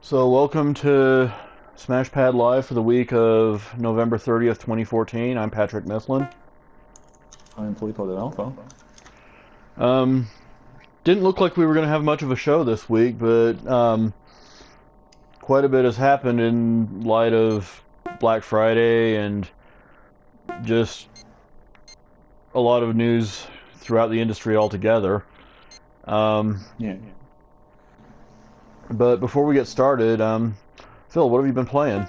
So welcome to SmashPad Live for the week of November 30th, 2014. I'm Patrick Mislin. I'm Filippo D'Alfo. Um, didn't look like we were going to have much of a show this week, but quite a bit has happened in light of Black Friday and just a lot of news throughout the industry altogether. Yeah. But before we get started, Phil, what have you been playing?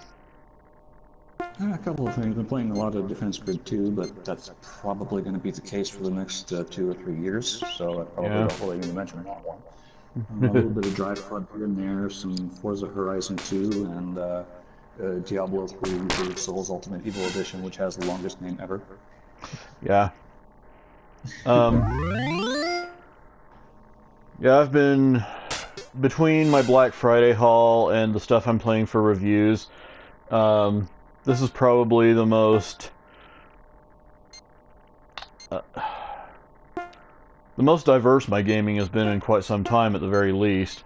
A couple of things. Been playing a lot of Defense Grid 2, but that's probably going to be the case for the next 2 or 3 years, so I probably Yeah. don't really need to mention that one. A little bit of Drive Club here and there, some Forza Horizon 2, and Diablo 3 Reaper Souls Ultimate Evil Edition, which has the longest name ever. Yeah. Um, yeah, I've been between my Black Friday haul and the stuff I'm playing for reviews. This is probably uh, the most diverse my gaming has been in quite some time, at the very least.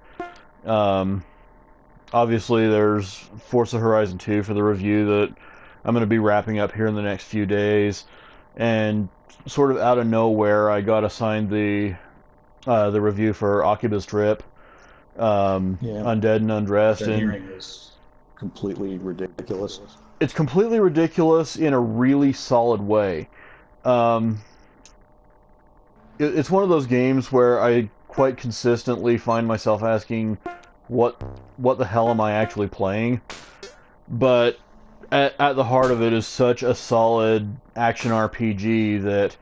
Um, Obviously, there's Forza Horizon 2 for the review that I'm going to be wrapping up here in the next few days, and sort of out of nowhere, I got assigned the review for Oculus Trip, Yeah, Undead and what Undressed, I'm and hearing is completely ridiculous. it's completely ridiculous in a really solid way. Um, it's one of those games where I quite consistently find myself asking, "What, what the hell am I actually playing?" But at the heart of it is such a solid action RPG that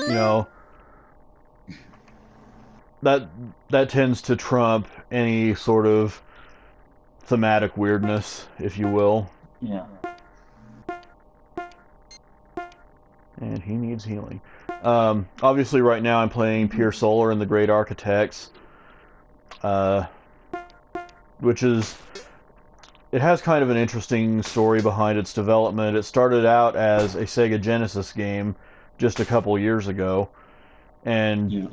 you know that that tends to trump any sort of thematic weirdness, if you will. Yeah. And he needs healing. Obviously, right now I'm playing Pure Solar and the Great Architects, uh, which is it has kind of an interesting story behind its development. It started out as a Sega Genesis game just a couple years ago, and Yeah.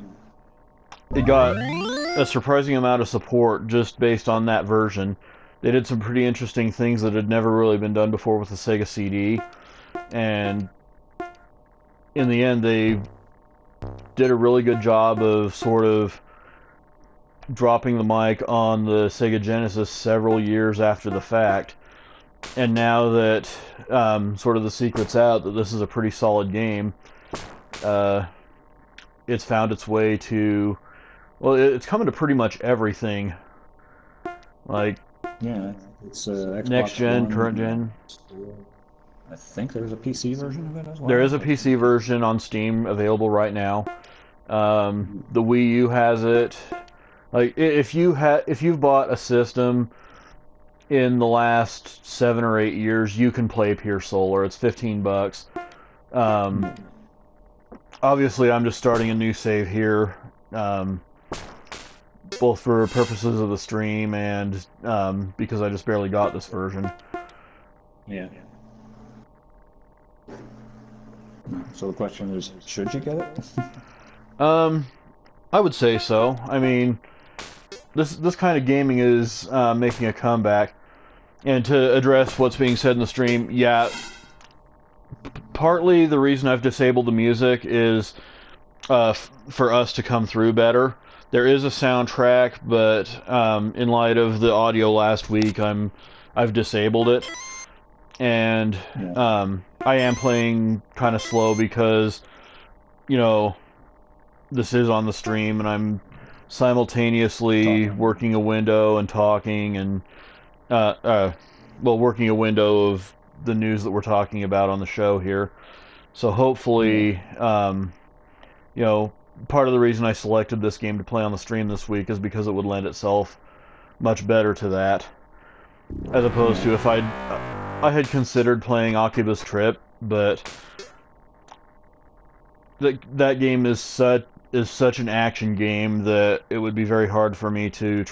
it got a surprising amount of support just based on that version. They did some pretty interesting things that had never really been done before with the Sega CD, and in the end, they did a really good job of sort of dropping the mic on the Sega Genesis several years after the fact. And now that sort of the secret's out that this is a pretty solid game, uh, it's found its way to, well, it's coming to pretty much everything. Like Yeah, it's next Xbox gen, current One. gen. I think there's a PC version of it as There well. is a PC version on Steam available right now. The Wii U has it. Like if you've bought a system in the last 7 or 8 years, you can play Pure Solar. It's $15. Um, Obviously, I'm just starting a new save here, um, both for purposes of the stream and because I just barely got this version. Yeah. So the question is, should you get it? Um, I would say so. I mean, this kind of gaming is making a comeback. And to address what's being said in the stream, yeah, partly the reason I've disabled the music is for us to come through better. There is a soundtrack, but in light of the audio last week, I've disabled it, and Yeah. I am playing kind of slow because you know this is on the stream, and I'm simultaneously Talking. working a window and talking, and uh, uh, working a window of the news that we're talking about on the show here. So Yeah. hopefully, you know, part of the reason I selected this game to play on the stream this week is because it would lend itself much better to that, as opposed Yeah. to if I had considered playing Oculus Trip, but that game is such an action game that it would be very hard for me to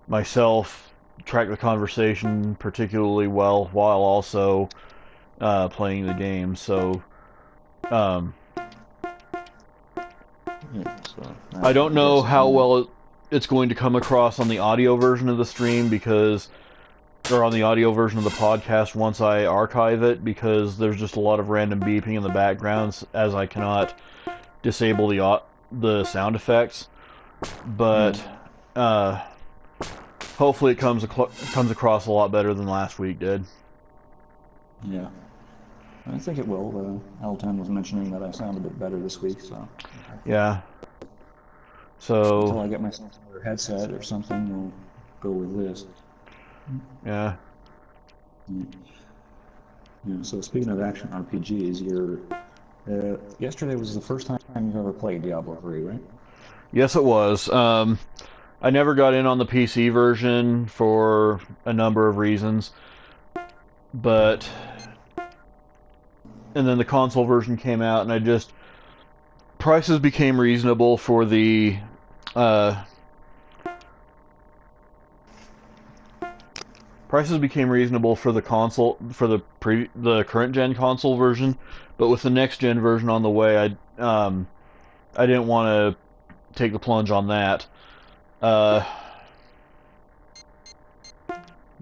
myself track the conversation particularly well while also playing the game. So um, Yeah. So I don't I know guess if how you well it, it's going to come across on the audio version of the stream or on the audio version of the podcast once I archive it, because there's just a lot of random beeping in the backgrounds as I cannot disable the sound effects. But hopefully it comes across a lot better than last week did. Yeah. I think it will. L10 was mentioning that I sound a bit better this week, so... Yeah. Until So... I get myself another headset or something, we'll go with this. Yeah. Yeah, so speaking of action RPGs, yesterday was the first time you've ever played Diablo 3, right? Yes, it was. I never got in on the PC version for a number of reasons, but... And then the console version came out, and prices became reasonable for the... Prices became reasonable for the console, for the current gen console version, but with the next gen version on the way, I didn't want to take the plunge on that.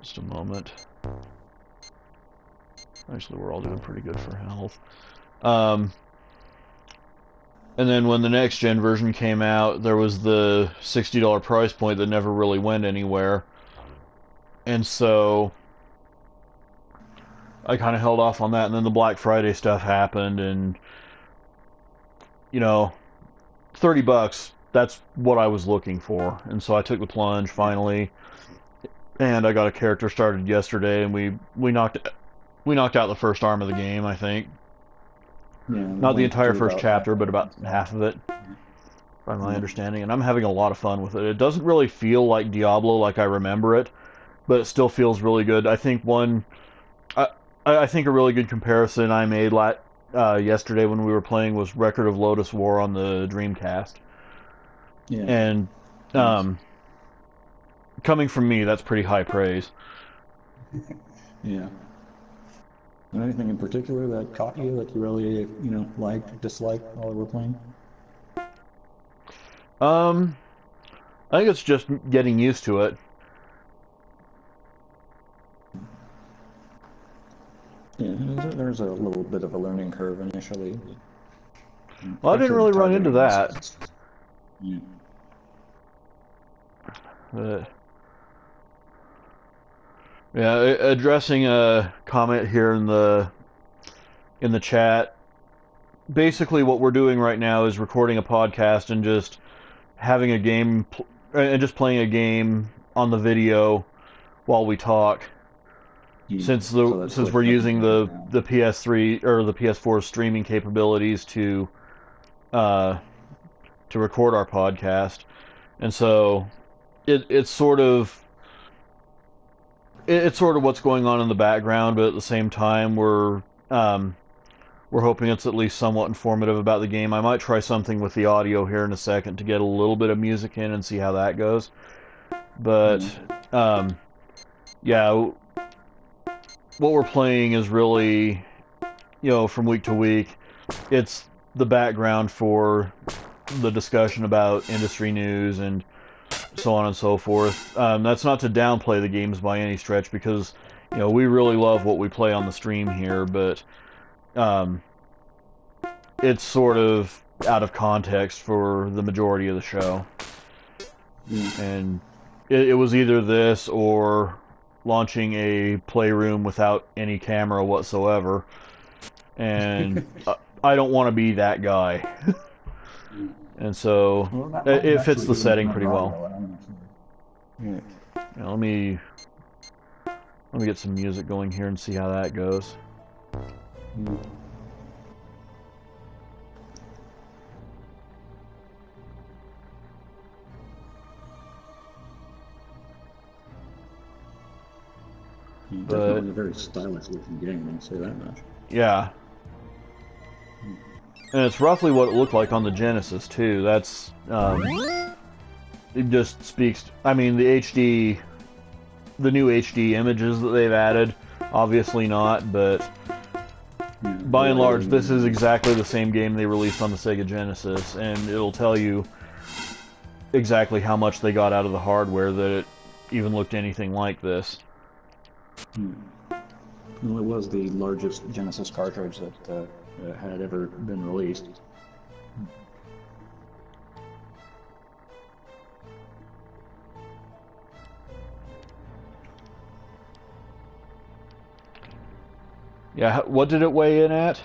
Just a moment. Actually, we're all doing pretty good for health. And then when the next gen version came out, there was the $60 price point that never really went anywhere. And so I kind of held off on that, and then the Black Friday stuff happened, and, you know, $30, that's what I was looking for. And so I took the plunge finally, and I got a character started yesterday, and we knocked out the first arm of the game, I think. Yeah, Not the entire first chapter, but about half of it, by my understanding. And I'm having a lot of fun with it. It doesn't really feel like Diablo like I remember it, but it still feels really good. I think I think a really good comparison I made yesterday when we were playing was Record of Lotus War on the Dreamcast. Yeah. And coming from me, that's pretty high praise. Yeah. And anything in particular that caught you that you really, liked, disliked while we were playing? I think it's just getting used to it. Yeah, there's a little bit of a learning curve initially. Well, I didn't really run into that. Yeah. Yeah, addressing a comment here in the chat. Basically, what we're doing right now is recording a podcast and just having a game and just playing a game on the video while we talk. Yeah, since we're using the PS3 or the PS4 streaming capabilities to record our podcast, and so it's sort of what's going on in the background, but at the same time we're hoping it's at least somewhat informative about the game. I might try something with the audio here in a second to get a little bit of music in and see how that goes. But yeah, what we're playing is really, from week to week, it's the background for the discussion about industry news and so on and so forth. That's not to downplay the games by any stretch, because we really love what we play on the stream here, but it's sort of out of context for the majority of the show. And it was either this or launching a playroom without any camera whatsoever, and I don't want to be that guy. And so it fits the setting pretty well. Yeah, let me get some music going here and see how that goes. Definitely a very stylish looking game, I'll say that much. Yeah. And it's roughly what it looked like on the Genesis too. That's it just speaks. I mean, the new HD images that they've added, obviously not, but by and large, this is exactly the same game they released on the Sega Genesis, and it'll tell you exactly how much they got out of the hardware that it even looked anything like this. Well, it was the largest Genesis cartridge that had ever been released. Yeah, what did it weigh in at?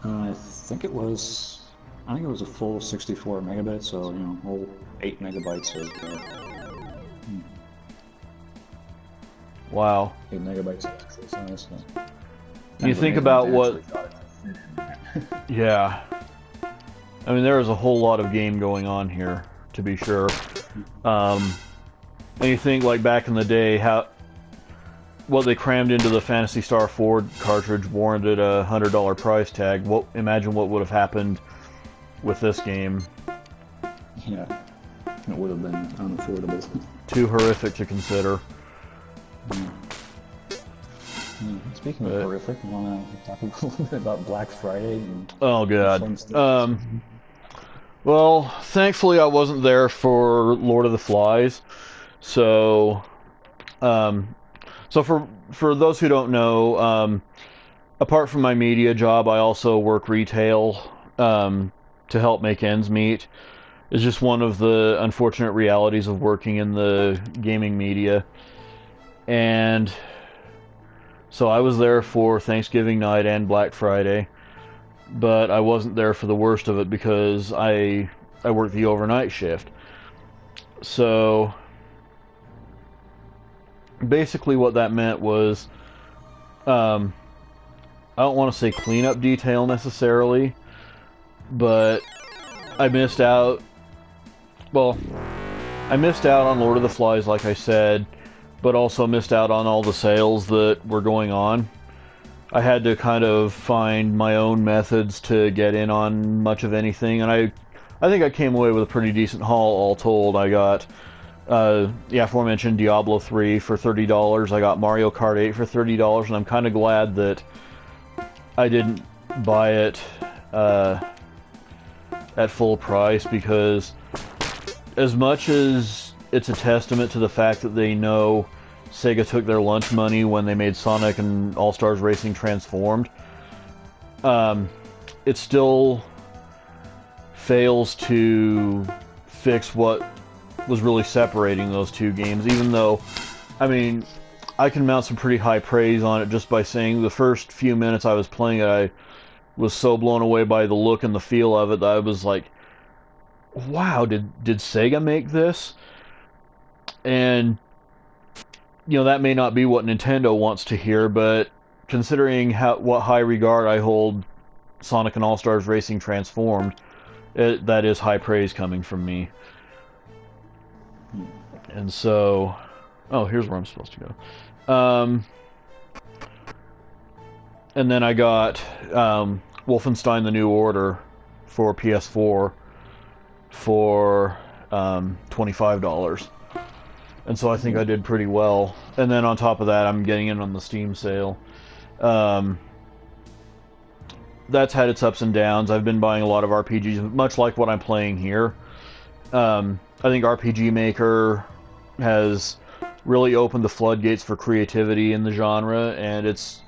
I think it was. I think it was a full 64 megabytes, so whole 8 megabytes of. Wow. 8 megabytes of actual size. So. You think about what. It. Yeah. I mean, there is a whole lot of game going on here, to be sure. And you think, like, back in the day, what they crammed into the Phantasy Star 4 cartridge warranted a $100 price tag. Imagine what would have happened with this game. Yeah, it would have been unaffordable. Too horrific to consider. Speaking of horrific, you want to talk a little bit about Black Friday? Oh, God. Well, thankfully I wasn't there for Lord of the Flies. So, for those who don't know, apart from my media job, I also work retail to help make ends meet. It's just one of the unfortunate realities of working in the gaming media. And so I was there for Thanksgiving night and Black Friday, but I wasn't there for the worst of it because I worked the overnight shift. So basically what that meant was, I don't want to say cleanup detail necessarily, but I missed out. Well, I missed out on Lord of the Flies, like I said, but also missed out on all the sales that were going on. I had to kind of find my own methods to get in on much of anything, and I think I came away with a pretty decent haul, all told. I got the aforementioned Diablo 3 for $30. I got Mario Kart 8 for $30, and I'm kind of glad that I didn't buy it at full price, because as much as it's a testament to the fact that they know Sega took their lunch money when they made Sonic and All-Stars Racing Transformed, it still fails to fix what was really separating those two games, even though, I mean, I can mount some pretty high praise on it just by saying the first few minutes I was playing it, I was so blown away by the look and the feel of it that I was like, wow, did Sega make this? And that may not be what Nintendo wants to hear, but considering what high regard I hold Sonic and All-Stars Racing Transformed, that is high praise coming from me. And so, oh, here's where I'm supposed to go. And then I got Wolfenstein: The New Order for PS4 for $25. And so I think I did pretty well. And then on top of that, I'm getting in on the Steam sale. That's had its ups and downs. I've been buying a lot of RPGs, much like what I'm playing here. I think RPG Maker has really opened the floodgates for creativity in the genre, and it's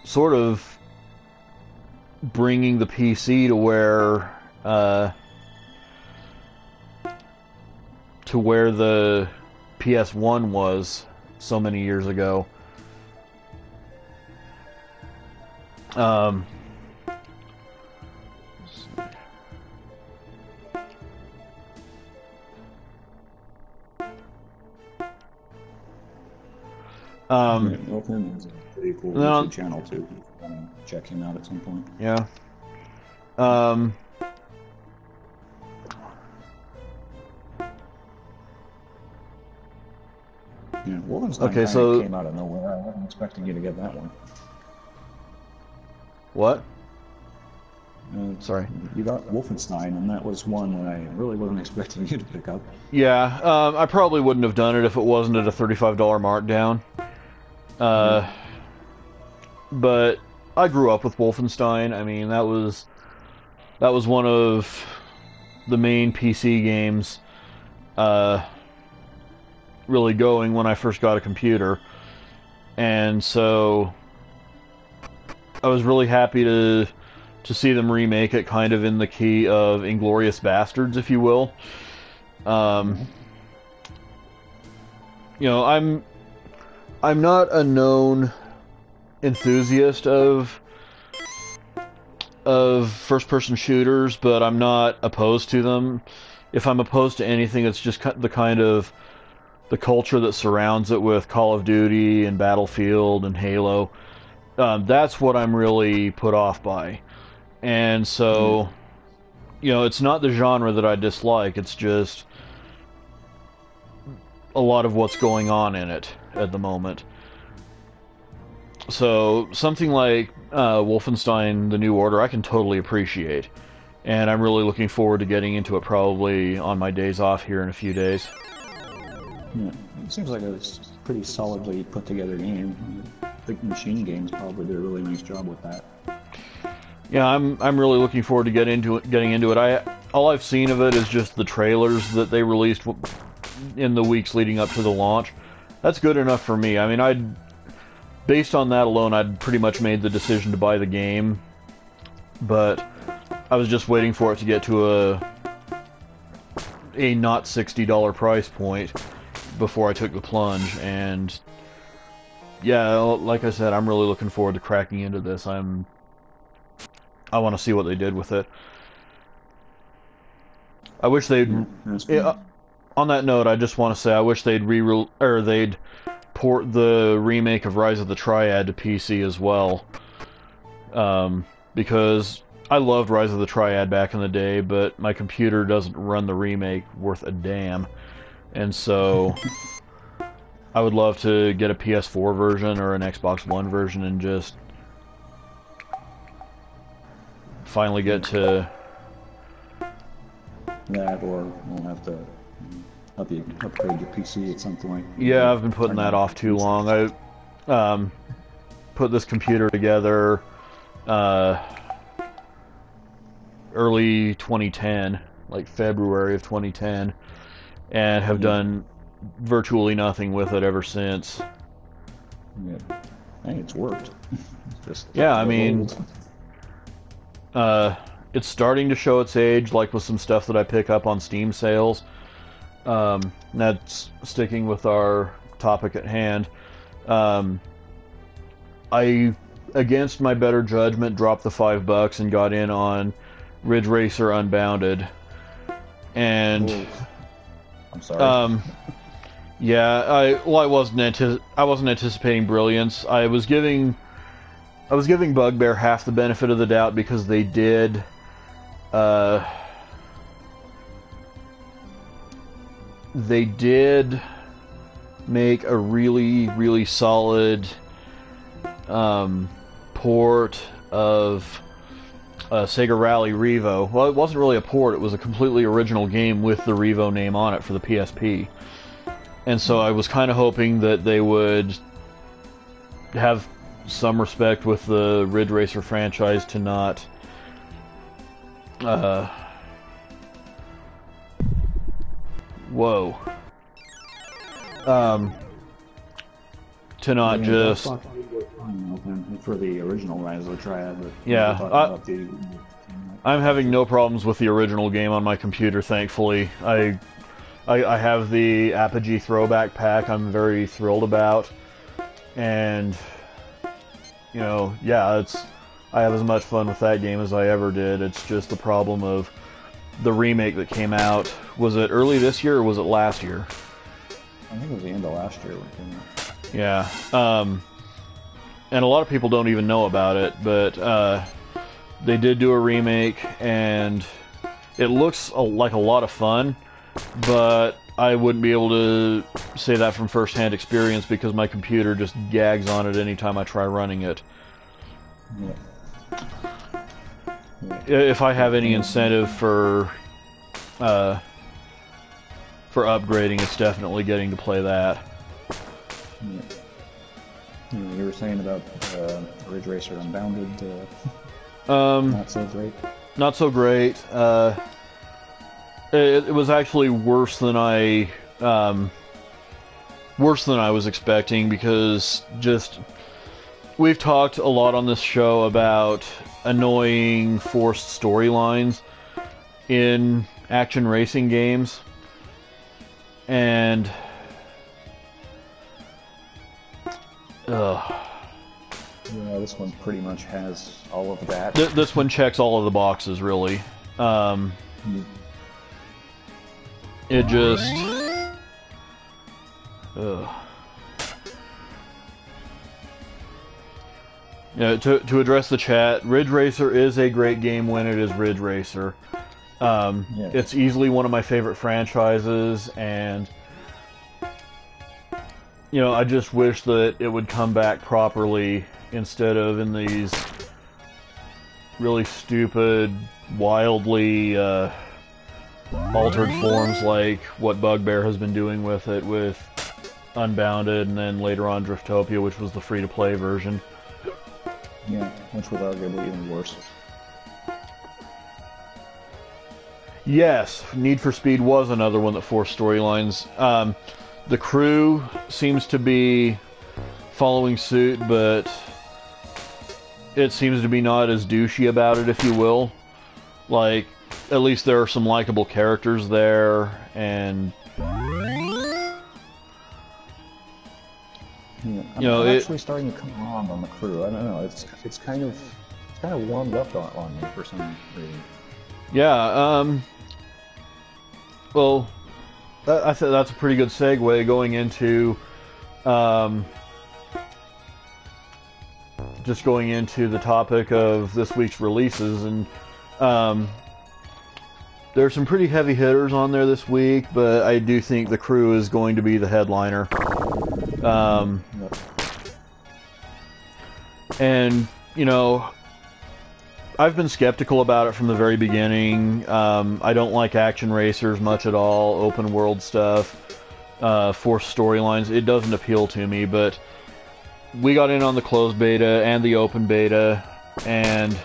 sort of bringing the PC to where the PS1 was so many years ago. Open has a pretty cool YouTube channel too. If you want to check him out at some point. Yeah. Yeah, Wolfenstein so came out of nowhere. I wasn't expecting you to get that one. What? Sorry. You got Wolfenstein, and that was one that I really wasn't expecting you to pick up. Yeah, I probably wouldn't have done it if it wasn't at a $35 markdown. But I grew up with Wolfenstein. I mean, that was one of the main PC games really going when I first got a computer. And so I was really happy to see them remake it kind of in the key of Inglourious Bastards, if you will. You know, I'm not a known enthusiast of first-person shooters, but I'm not opposed to them. If I'm opposed to anything, it's just the kind of the culture that surrounds it with Call of Duty and Battlefield and Halo. That's what I'm really put off by. And so, you know, it's not the genre that I dislike, it's just a lot of what's going on in it at the moment. So, something like Wolfenstein The New Order, I can totally appreciate. And I'm really looking forward to getting into it probably on my days off here in a few days. Yeah, it seems like a pretty solidly put together game. I think Machine Games probably did a really nice job with that. Yeah, I'm really looking forward to getting into it. All I've seen of it is just the trailers that they released in the weeks leading up to the launch. That's good enough for me. I mean, based on that alone, I'd pretty much made the decision to buy the game, but I was just waiting for it to get to a not $60 price point before I took the plunge. And yeah, like I said, I'm really looking forward to cracking into this. I want to see what they did with it. I wish they'd. On that note, I just want to say I wish they'd they'd port the remake of Rise of the Triad to PC as well. Because I loved Rise of the Triad back in the day, but my computer doesn't run the remake worth a damn. And so I would love to get a PS4 version or an Xbox One version and just finally get to that, or we'll have to help you upgrade your PC at some point. Yeah, I've been putting that off too long. I put this computer together early 2010, like February of 2010, and have done virtually nothing with it ever since. Yeah, hey, it's worked. Just yeah, I mean, it's starting to show its age, like with some stuff that I pick up on Steam sales. That's sticking with our topic at hand. I, against my better judgment, dropped the $5 and got in on Ridge Racer Unbounded. And ooh. I'm sorry. Yeah, I wasn't anticipating brilliance. I was giving Bugbear half the benefit of the doubt because they did make a really, really solid port of Sega Rally Revo. Well, it wasn't really a port, it was a completely original game with the Revo name on it for the PSP. And so I was kind of hoping that they would have some respect with the Ridge Racer franchise to not to not just for the original Rise of the Triad. But yeah, I'm having no problems with the original game on my computer, thankfully. I have the Apogee throwback pack I'm very thrilled about, and you know, yeah, I have as much fun with that game as I ever did. It's just the problem of the remake that came out. Was it early this year or was it last year? I think it was the end of last year when it came out. Yeah, and a lot of people don't even know about it, but they did do a remake, and it looks like a lot of fun, but I wouldn't be able to say that from first-hand experience because my computer just gags on it anytime I try running it. Yeah. If I have any incentive for upgrading, it's definitely getting to play that. Yeah. You were saying about Ridge Racer Unbounded, not so great? Not so great. It was actually worse than I was expecting, because just we've talked a lot on this show about annoying forced storylines in action racing games, and Yeah, this one pretty much has all of that. this one checks all of the boxes, really. It just yeah, to address the chat, Ridge Racer is a great game when it is Ridge Racer. Yes. It's easily one of my favorite franchises, and you know, I just wish that it would come back properly instead of in these really stupid, wildly altered forms like what Bugbear has been doing with it, with Unbounded, and then later on Driftopia, which was the free-to-play version. Yeah, which was arguably even worse. Yes, Need for Speed was another one that forced storylines. The crew seems to be following suit, but it seems to be not as douchey about it, if you will. Like, at least there are some likable characters there, and Yeah, you know, I'm actually starting to come around on the crew. I don't know. It's kind of warmed up on me for some reason. yeah. Well, I think that's a pretty good segue going into just going into the topic of this week's releases, and there's some pretty heavy hitters on there this week, but I do think the crew is going to be the headliner. And, you know, I've been skeptical about it from the very beginning. I don't like action racers much at all, open world stuff, forced storylines. It doesn't appeal to me, but we got in on the closed beta and the open beta, and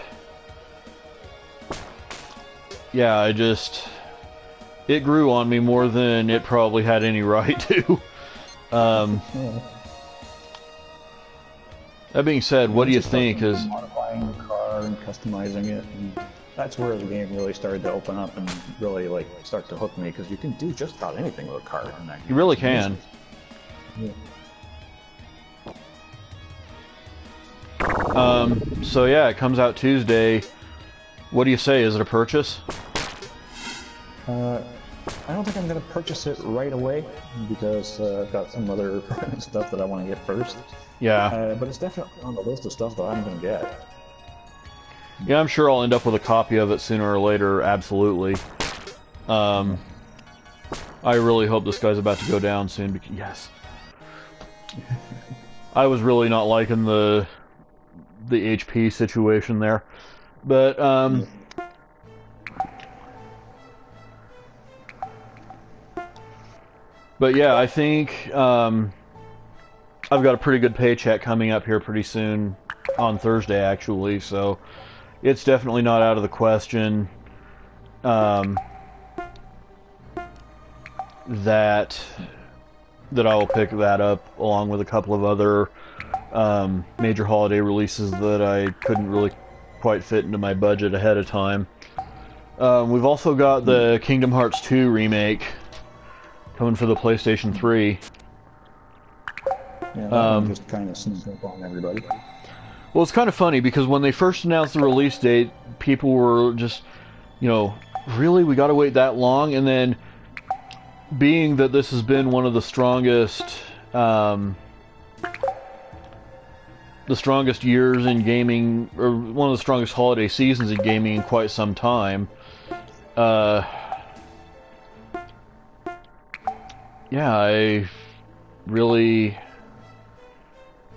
yeah, it grew on me more than it probably had any right to. That being said, what do you think is modifying the car and customizing it, and that's where the game really started to open up and really like start to hook me, because you can do just about anything with a car in that game. you really can. Yeah. So yeah, it comes out Tuesday. What do you say? Is it a purchase? I don't think I'm going to purchase it right away, because I've got some other stuff that I want to get first. Yeah. But it's definitely on the list of stuff that I'm going to get. Yeah, I'm sure I'll end up with a copy of it sooner or later, absolutely. I really hope this guy's about to go down soon, because, yes. I was really not liking the HP situation there. But, but yeah, I think I've got a pretty good paycheck coming up here pretty soon, on Thursday actually, so it's definitely not out of the question that I will pick that up along with a couple of other major holiday releases that I couldn't really quite fit into my budget ahead of time. We've also got the Kingdom Hearts 2 remake coming for the PlayStation 3. Yeah, that one just kind of sneaked up on everybody. Well, it's kind of funny, because when they first announced the release date, people were just, you know, really, we gotta wait that long? And then, being that this has been one of the strongest years in gaming, or one of the strongest holiday seasons in gaming in quite some time, yeah,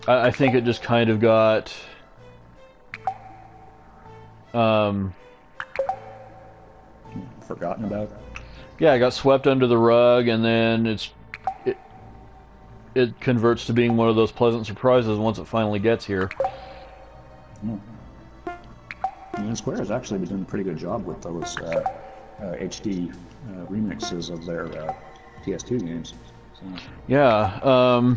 I think it just kind of got Forgotten about. yeah, it got swept under the rug, and then it converts to being one of those pleasant surprises once it finally gets here. Yeah. And Square has actually been doing a pretty good job with those HD remixes of their PS2 games. So, Yeah.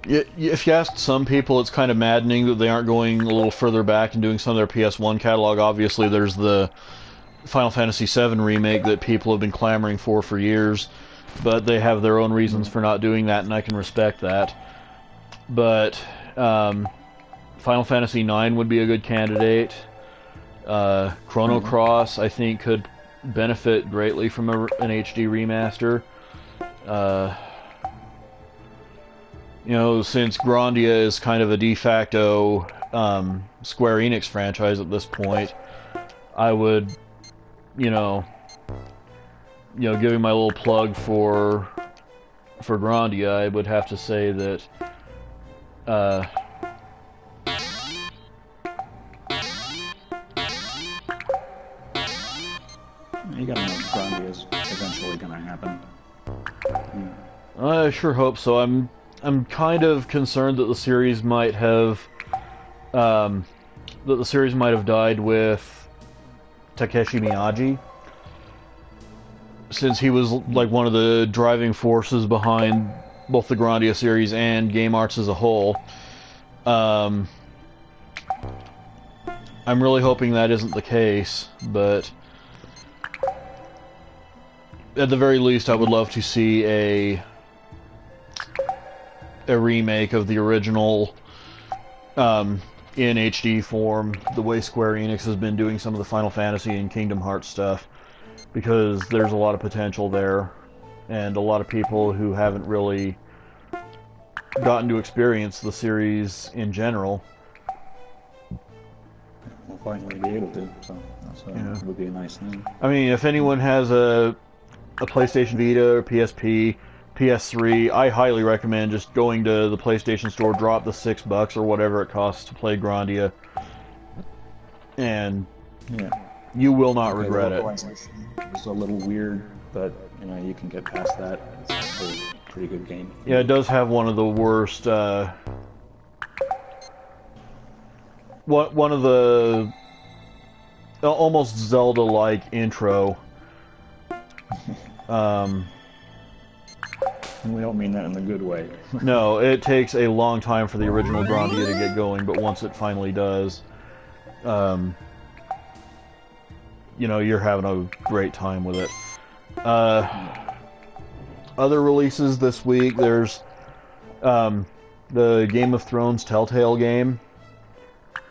If you ask some people, it's kind of maddening that they aren't going a little further back and doing some of their PS1 catalog. Obviously, there's the Final Fantasy VII remake that people have been clamoring for years, but they have their own reasons for not doing that, and I can respect that. But Final Fantasy IX would be a good candidate. Chrono Cross, I think, could benefit greatly from an HD remaster. You know, since Grandia is kind of a de facto Square Enix franchise at this point, I would, you know, giving my little plug for Grandia, I would have to say that you gotta know Grandia is eventually gonna happen. I sure hope so. I'm kind of concerned that the series might have died with Takeshi Miyagi, since he was like one of the driving forces behind both the Grandia series and Game Arts as a whole. I'm really hoping that isn't the case, but at the very least, I would love to see a remake of the original in HD form, the way Square Enix has been doing some of the Final Fantasy and Kingdom Hearts stuff, because there's a lot of potential there, and a lot of people who haven't really gotten to experience the series in general. We'll finally be able to, so that would be a nice thing. I mean, if anyone has a PlayStation Vita or PSP, PS3, I highly recommend just going to the PlayStation Store, drop the $6 or whatever it costs to play Grandia, and you will not regret it. It's a little weird, but you can get past that. It's actually a pretty good game. Yeah, it does have one of the worst, one of the almost Zelda-like intro. We don't mean that in a good way. No, it takes a long time for the original Grandia to get going, but once it finally does, you're having a great time with it. Other releases this week, there's the Game of Thrones Telltale game.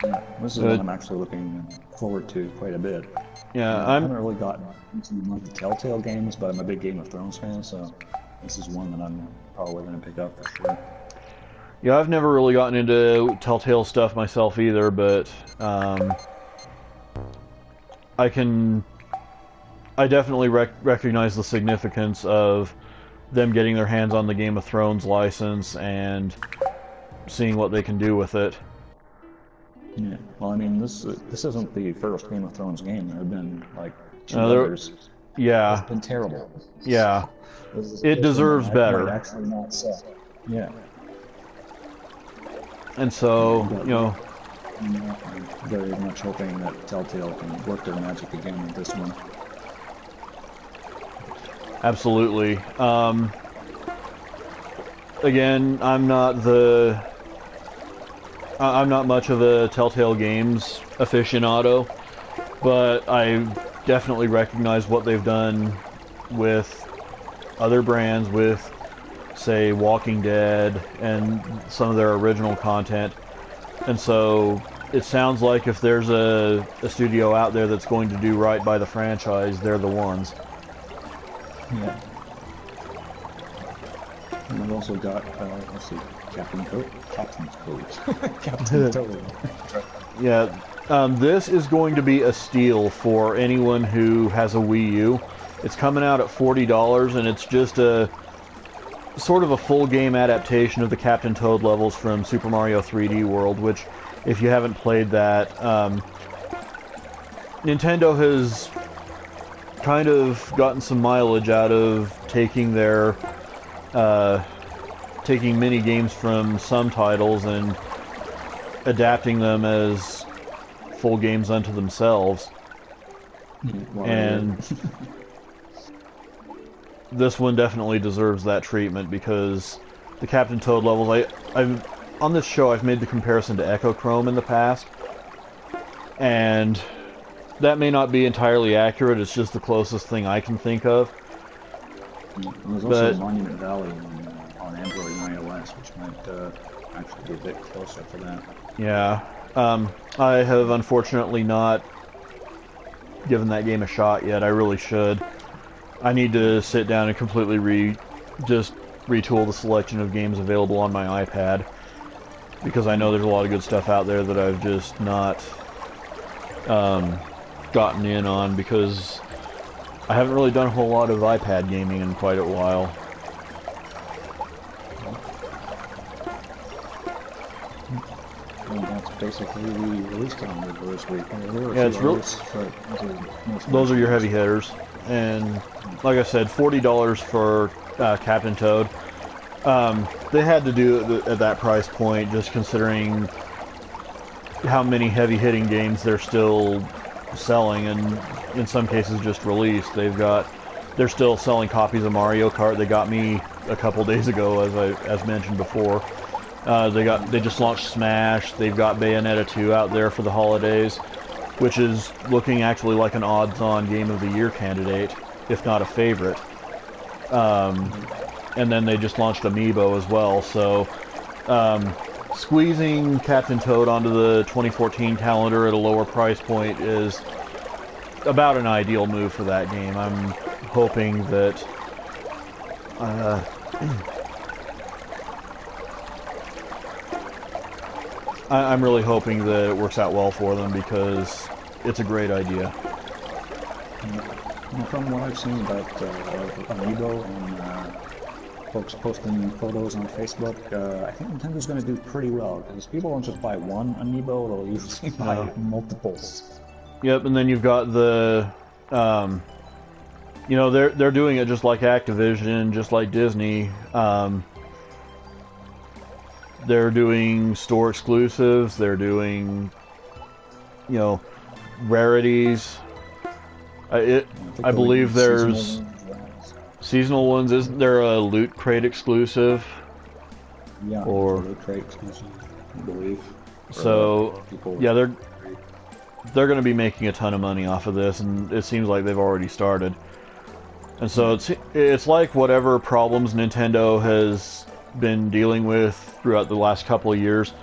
Yeah, this is one I'm actually looking forward to quite a bit. Yeah, I haven't really gotten into the Telltale games, but I'm a big Game of Thrones fan, so this is one that I'm probably going to pick up for sure. Yeah, I've never really gotten into Telltale stuff myself either, but I definitely recognize the significance of them getting their hands on the Game of Thrones license and seeing what they can do with it. Yeah, well, I mean, this isn't the first Game of Thrones game. There have been like two others. Yeah, it's been terrible. Yeah, it deserves better. Actually, not so. Yeah. And so, I'm very much hoping that Telltale can work their magic again with this one. Absolutely. Again, I'm not much of a Telltale Games aficionado, but I definitely recognize what they've done with other brands, with, say, Walking Dead and some of their original content. And so it sounds like if there's a studio out there that's going to do right by the franchise, they're the ones. Yeah. And I've also got, let's see, Captain's Code. Captain's Code. Yeah, this is going to be a steal for anyone who has a Wii U. It's coming out at $40, and it's just a sort of a full game adaptation of the Captain Toad levels from Super Mario 3D World, which, if you haven't played that, Nintendo has kind of gotten some mileage out of taking mini games from some titles and adapting them as full games unto themselves. While they're here. And this one definitely deserves that treatment because the Captain Toad levels, I've on this show I've made the comparison to Echochrome in the past, and that may not be entirely accurate, it's just the closest thing I can think of. There's also But Monument Valley on Android and iOS, which might actually be a bit closer to that. yeah, I have unfortunately not given that game a shot yet. I really should. I need to sit down and completely just retool the selection of games available on my iPad, because I know there's a lot of good stuff out there that I've just not gotten in on, because I haven't really done a whole lot of iPad gaming in quite a while. And that's basically the release calendar for this week. Yeah, it's real. Those are your heavy hitters, and like I said, $40 for Captain Toad. They had to do it at that price point, just considering how many heavy-hitting games they're still selling, and in some cases just released. They're still selling copies of Mario Kart. They got me a couple days ago, as mentioned before. They just launched Smash. They've got Bayonetta 2 out there for the holidays, which is looking actually like an odds-on Game of the Year candidate, if not a favorite. And then they just launched Amiibo as well, so squeezing Captain Toad onto the 2014 calendar at a lower price point is about an ideal move for that game. I'm hoping that I'm really hoping that it works out well for them, because it's a great idea. Well, from what I've seen about Amiibo and folks posting photos on Facebook, I think Nintendo's going to do pretty well, because people don't just buy one Amiibo, they'll usually buy multiples. Yep, and then you've got the, you know, they're doing it just like Activision, just like Disney. They're doing store exclusives. They're doing, you know, rarities. I believe there's seasonal ones. Isn't there a Loot Crate exclusive? Yeah, or Loot Crate exclusive, I believe. So yeah, they're going to be making a ton of money off of this, and it seems like they've already started. And so it's like whatever problems Nintendo has been dealing with throughout the last couple of years.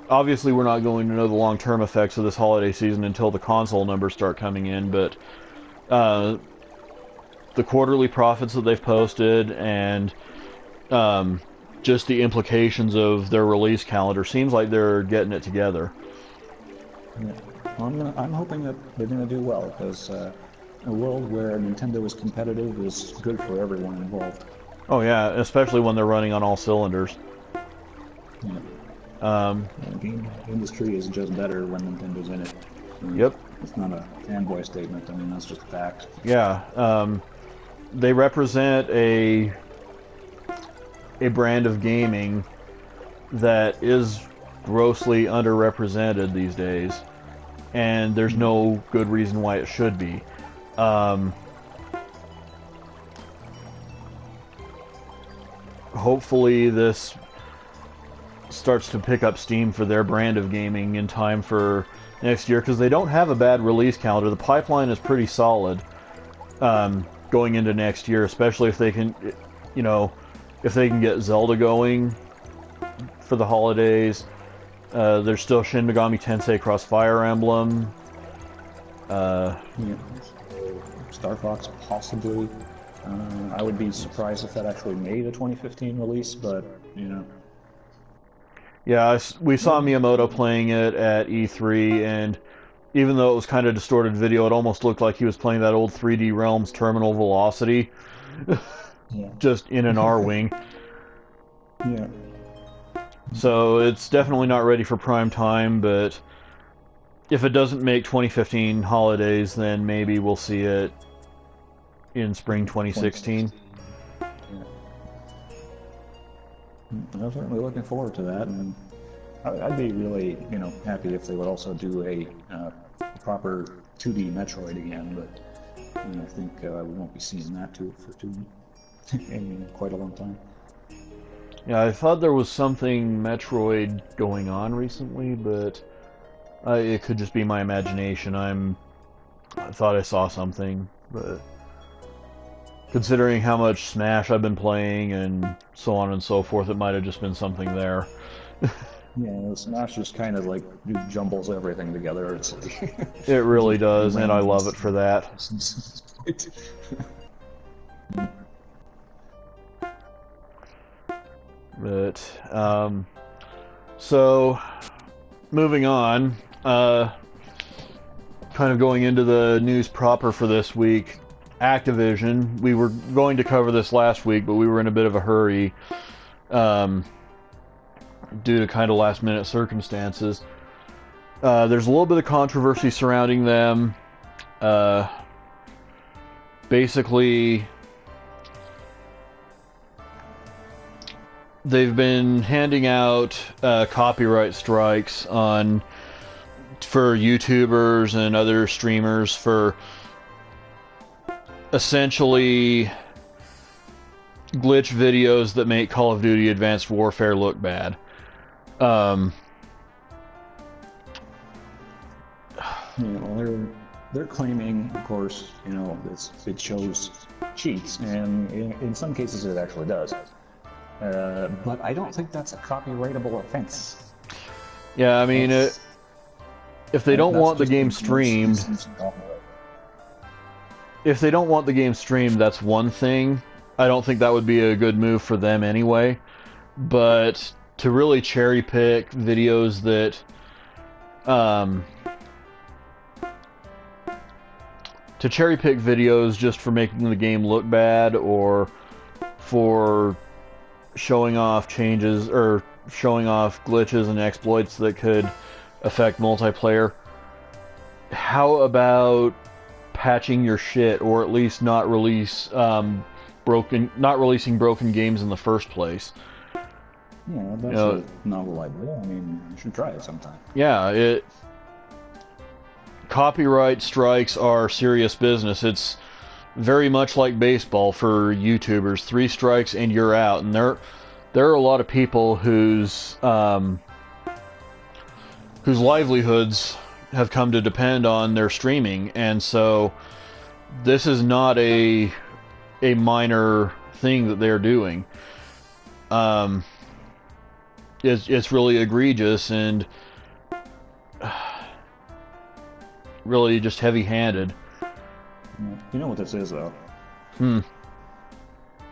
Obviously, we're not going to know the long-term effects of this holiday season until the console numbers start coming in, but the quarterly profits that they've posted and just the implications of their release calendar seems like they're getting it together. Yeah. Well, I'm hoping that they're going to do well, because a world where Nintendo is competitive is good for everyone involved. Oh yeah, especially when they're running on all cylinders. Yeah. The game industry is just better when Nintendo's in it. Yep. It's not a fanboy statement. I mean, that's just fact. Yeah. They represent a brand of gaming that is grossly underrepresented these days, and there's no good reason why it should be. Hopefully this starts to pick up steam for their brand of gaming in time for next year, because they don't have a bad release calendar. The pipeline is pretty solid going into next year, especially if they can, you know, if they can get Zelda going for the holidays. There's still Shin Megami Tensei Cross Fire Emblem. Yeah. Star Fox, possibly. I would be surprised if that actually made a 2015 release, but, you know. Yeah, we saw Miyamoto playing it at E3, and even though it was kind of distorted video, it almost looked like he was playing that old 3D Realms Terminal Velocity, Yeah. just in an R-Wing. Yeah. So it's definitely not ready for prime time, but if it doesn't make 2015 holidays, then maybe we'll see it in spring 2016. Yeah. I'm certainly looking forward to that, and I'd be really, you know, happy if they would also do a proper 2D Metroid again, but I think we won't be seeing that in quite a long time. Yeah, I thought there was something Metroid going on recently, but it could just be my imagination. I thought I saw something, but considering how much Smash I've been playing and so on and so forth, it might have just been something there. Yeah, Smash just kind of like jumbles everything together. It's like It really does, and I random love it for that. But, so, moving on, kind of going into the news proper for this week, Activision. We were going to cover this last week, but we were in a bit of a hurry, due to kind of last-minute circumstances. There's a little bit of controversy surrounding them. Basically, they've been handing out copyright strikes for YouTubers and other streamers for essentially glitch videos that make Call of Duty Advanced Warfare look bad. They're claiming, of course, it shows cheats, and in some cases it actually does. But I don't think that's a copyrightable offense. Yeah, I mean, if they don't want the game streamed, that's one thing. I don't think that would be a good move for them anyway. But to really cherry pick videos that, just for making the game look bad or for showing off changes or showing off glitches and exploits that could affect multiplayer. How about patching your shit, or at least not releasing broken games in the first place? Yeah, that's a novel idea. I mean, you should try it sometime. Yeah, copyright strikes are serious business. It's very much like baseball for YouTubers. 3 strikes and you're out. And there are a lot of people whose livelihoods have come to depend on their streaming, and so this is not a minor thing that they're doing. It's really egregious and really just heavy-handed. You know what this is, though?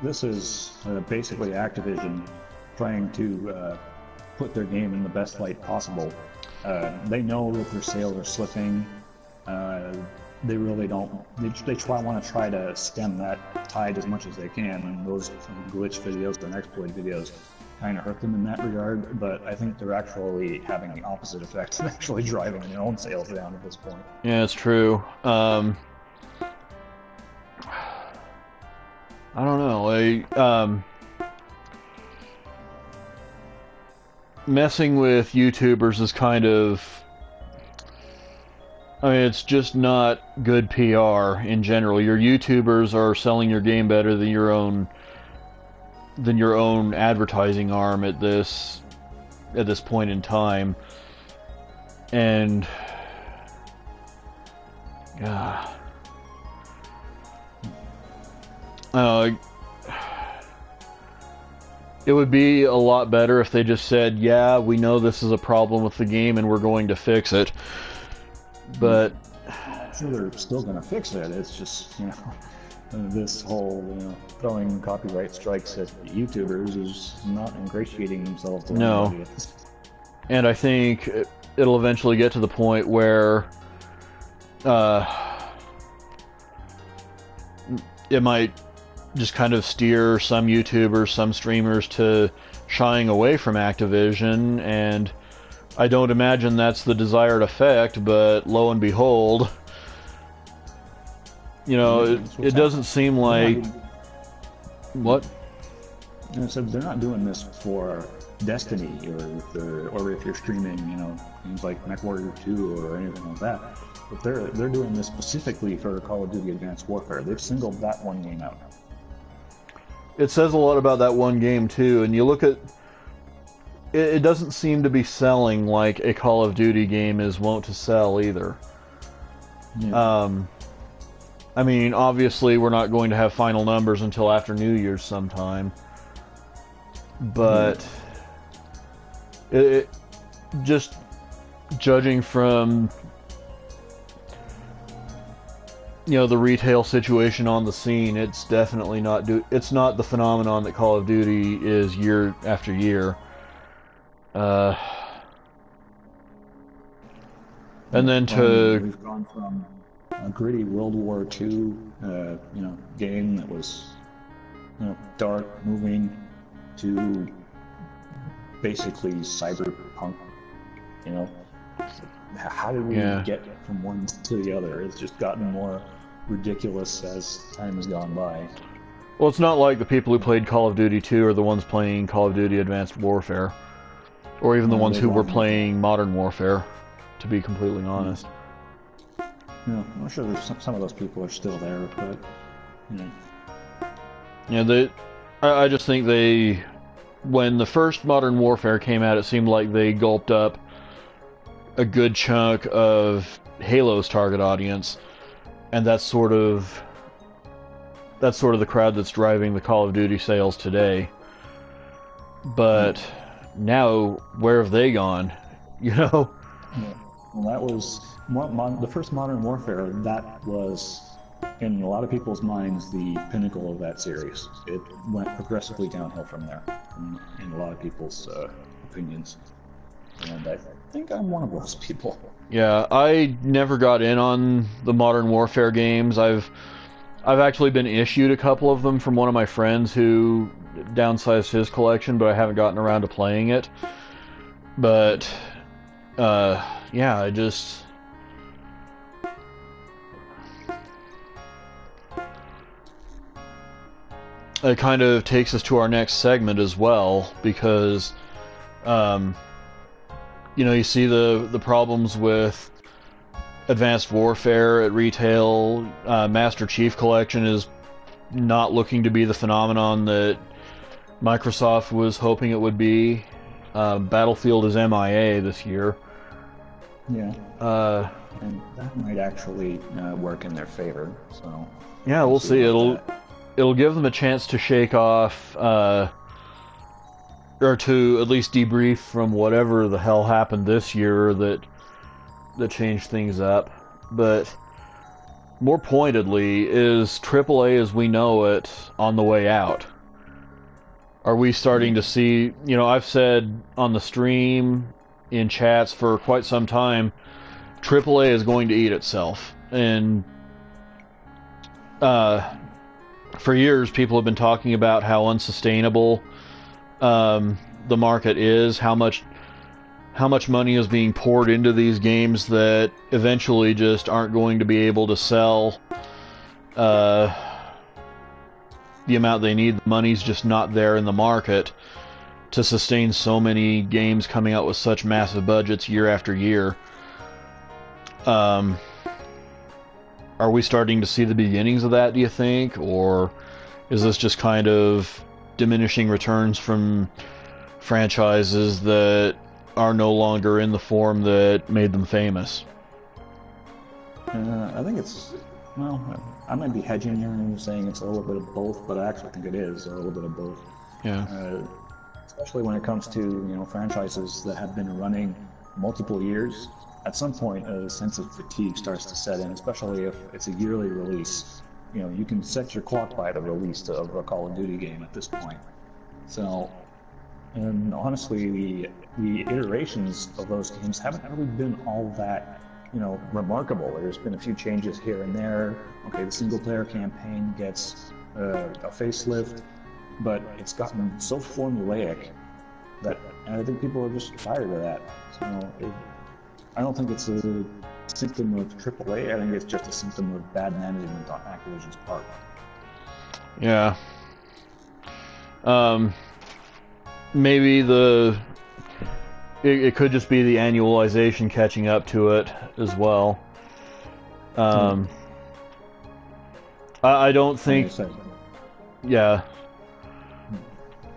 This is basically Activision trying to put their game in the best light possible. They know that their sales are slipping. They really don't. They want to try to stem that tide as much as they can, and those glitch videos and exploit videos kind of hurt them in that regard. But I think they're actually having the opposite effect and actually driving their own sales down at this point. Yeah, it's true. I don't know. Messing with YouTubers is kind of... I mean, it's just not good PR in general. Your YouTubers are selling your game better than your own advertising arm at this point in time. And it would be a lot better if they just said, yeah, we know this is a problem with the game and we're going to fix it. But I'm sure they're still going to fix it. It's just, this whole, throwing copyright strikes at YouTubers is not ingratiating themselves to anybody. And I think it'll eventually get to the point where it might just kind of steer some YouTubers, some streamers to shying away from Activision, and I don't imagine that's the desired effect, but lo and behold, it doesn't seem like... What? I said they're not doing this for Destiny, or if you're streaming, things like MechWarrior 2 or anything like that. But they're doing this specifically for Call of Duty Advanced Warfare. They've singled that one game out. It says a lot about that one game too, and you look at it doesn't seem to be selling like a Call of Duty game is wont to sell either. Yeah. I mean, obviously we're not going to have final numbers until after New Year's sometime, but it just judging from the retail situation on the scene, it's definitely not it's not the phenomenon that Call of Duty is year after year. And then we've gone from a gritty World War II, game that was, dark, moving, to basically cyberpunk. How did we get from one to the other? It's just gotten more ridiculous as time has gone by. Well, it's not like the people who played Call of Duty 2 are the ones playing Call of Duty Advanced Warfare. Or even the ones who were playing Modern Warfare, to be completely honest. I'm sure there's some of those people are still there, but I just think when the first Modern Warfare came out, it seemed like they gulped up a good chunk of Halo's target audience, and that's sort of the crowd that's driving the Call of Duty sales today. But now, where have they gone? Well, that was the first Modern Warfare. That was, in a lot of people's minds, the pinnacle of that series. It went progressively downhill from there, in a lot of people's opinions. And I think I'm one of those people. Yeah, I never got in on the Modern Warfare games. I've actually been issued a couple of them from one of my friends who downsized his collection, but I haven't gotten around to playing it. But it kind of takes us to our next segment as well, because you see the problems with Advanced Warfare at retail. Master Chief Collection is not looking to be the phenomenon that Microsoft was hoping it would be. Battlefield is MIA this year. Yeah. And that might actually work in their favor. So. Yeah, we'll see. It'll give them a chance to shake off, or to at least debrief from whatever the hell happened this year that changed things up. But more pointedly, is AAA as we know it on the way out? Are we starting to see, I've said on the stream, in chats for quite some time, AAA is going to eat itself. And for years, people have been talking about how unsustainable the market is, how much money is being poured into these games that eventually just aren't going to be able to sell the amount they need. The money's just not there in the market to sustain so many games coming out with such massive budgets year after year. Are we starting to see the beginnings of that, do you think? Or is this just kind of diminishing returns from franchises that are no longer in the form that made them famous? I think it's, I might be hedging here and saying it's a little bit of both, but I actually think it is a little bit of both. Yeah. Especially when it comes to, franchises that have been running multiple years. At some point, a sense of fatigue starts to set in, especially if it's a yearly release. You can set your clock by the release of a Call of Duty game at this point. So, and honestly, the iterations of those games haven't really been all that, remarkable. There's been a few changes here and there. Okay, the single-player campaign gets a facelift, but it's gotten so formulaic that I think people are just tired of that. So, I don't think it's a symptom of AAA. I think it's just a symptom of bad management on Activision's part. Yeah. Maybe it could just be the annualization catching up to it as well. Um, I don't Like I think. said, Yeah,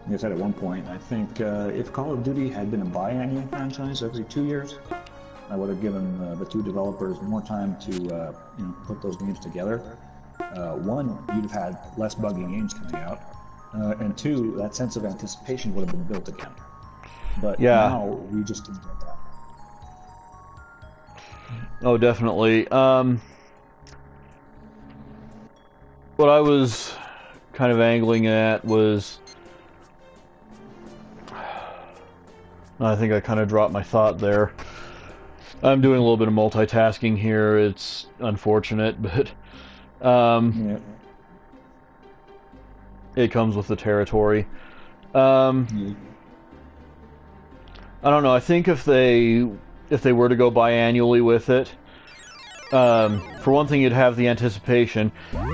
like I said at one point, I think if Call of Duty had been a biannual franchise every 2 years, I would have given the two developers more time to put those games together. One, you'd have had less buggy games coming out, and two, that sense of anticipation would have been built again. But yeah. now we just didn't get that. Oh, definitely. What I was kind of angling at was, I think I kind of dropped my thought there. I'm doing a little bit of multitasking here. It's unfortunate, but Yeah. it comes with the territory. Um, Yeah. I don't know. I think if they were to go biannually with it, for one thing, you'd have the anticipation.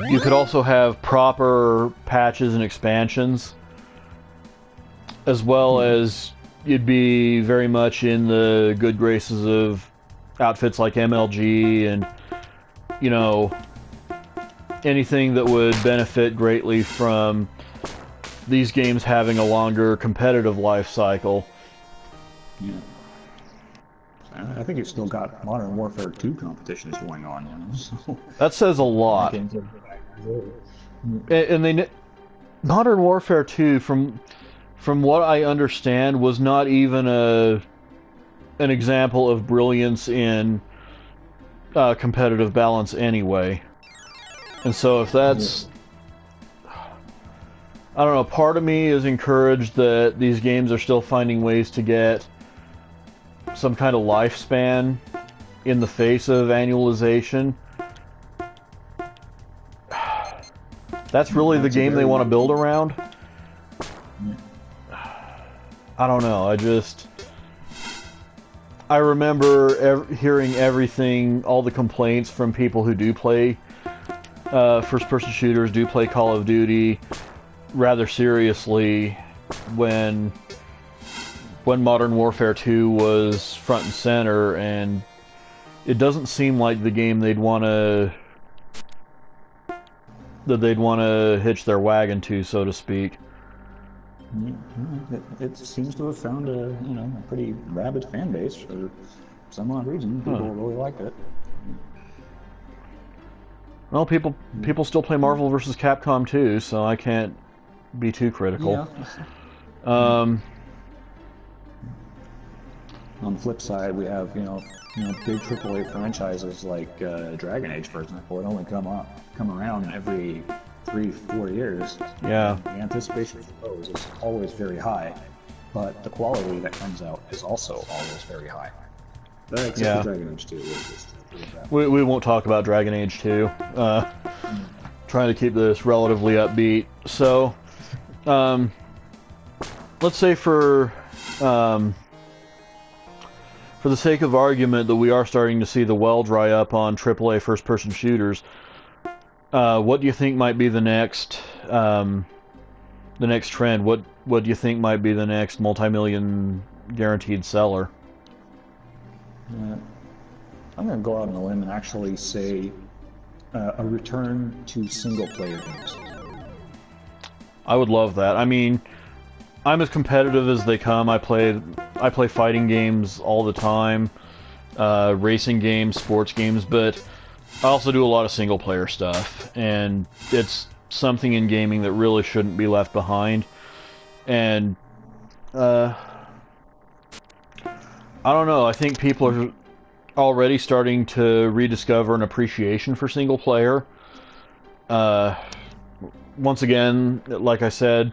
You could also have proper patches and expansions, as well as you'd be very much in the good graces of outfits like MLG and, you know, anything that would benefit greatly from these games having a longer competitive life cycle. Yeah. I think you've still got Modern Warfare 2 competitions going on, So That says a that lot. game's a And they Modern Warfare 2, from what I understand, was not even an example of brilliance in competitive balance anyway. And so if that's, I don't know, part of me is encouraged that these games are still finding ways to get some kind of lifespan in the face of annualization. That's really the game they want to build around? I don't know, I remember hearing everything, all the complaints from people who do play first-person shooters, do play Call of Duty rather seriously when Modern Warfare 2 was front and center, and it doesn't seem like the game they'd want to hitch their wagon to, so to speak. It seems to have found a pretty rabid fan base for some odd reason. People really like it. Well, people still play Marvel vs. Capcom too, so I can't be too critical. Yeah. On the flip side, we have big AAA franchises like Dragon Age, for example. It only come around every 3-4 years. Yeah. The anticipation for those is always very high, but the quality that comes out is also always very high. Except for Dragon Age 2. We won't talk about Dragon Age 2. Trying to keep this relatively upbeat. So, let's say for the sake of argument that we are starting to see the well dry up on AAA first-person shooters, what do you think might be the next trend? What do you think might be the next multi-million guaranteed seller? I'm going to go out on a limb and actually say a return to single-player games. I would love that. I mean, I'm as competitive as they come. I play fighting games all the time, racing games, sports games, but I also do a lot of single-player stuff, and it's something in gaming that really shouldn't be left behind. And I don't know. I think people are already starting to rediscover an appreciation for single-player. Once again, like I said,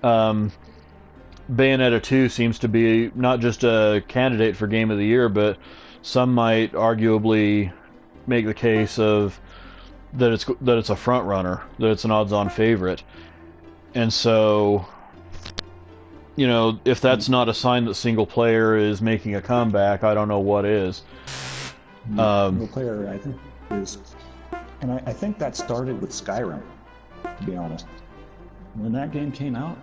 Bayonetta 2 seems to be not just a candidate for Game of the Year, but some might arguably make the case of that it's a front runner, that it's an odds-on favorite. And so, if that's not a sign that single player is making a comeback, I don't know what is. Single player, I think, is, and I think that started with Skyrim, to be honest. When that game came out,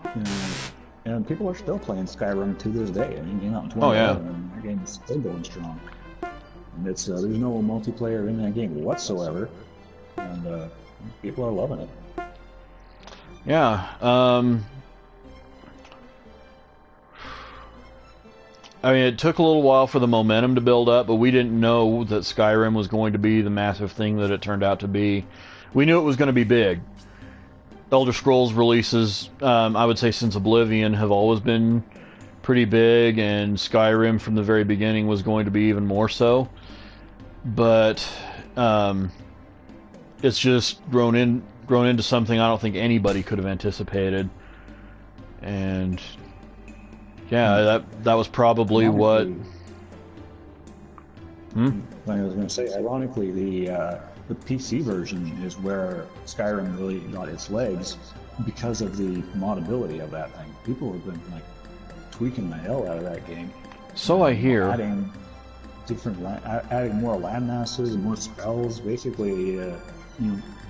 and people are still playing Skyrim to this day. I mean, it came out in 2011, and that game is still going strong. And it's there's no multiplayer in that game whatsoever, and people are loving it. Yeah. I mean, it took a little while for the momentum to build up, but we didn't know that Skyrim was going to be the massive thing that it turned out to be. We knew it was going to be big. Elder Scrolls releases, I would say since Oblivion, have always been pretty big, and Skyrim from the very beginning was going to be even more so. But it's just grown into something I don't think anybody could have anticipated. And yeah, that was probably what. I was going to say, ironically, the PC version is where Skyrim really got its legs because of the modability of that thing. People have been like tweaking the hell out of that game. So I hear. Adding adding more land masses and more spells, basically,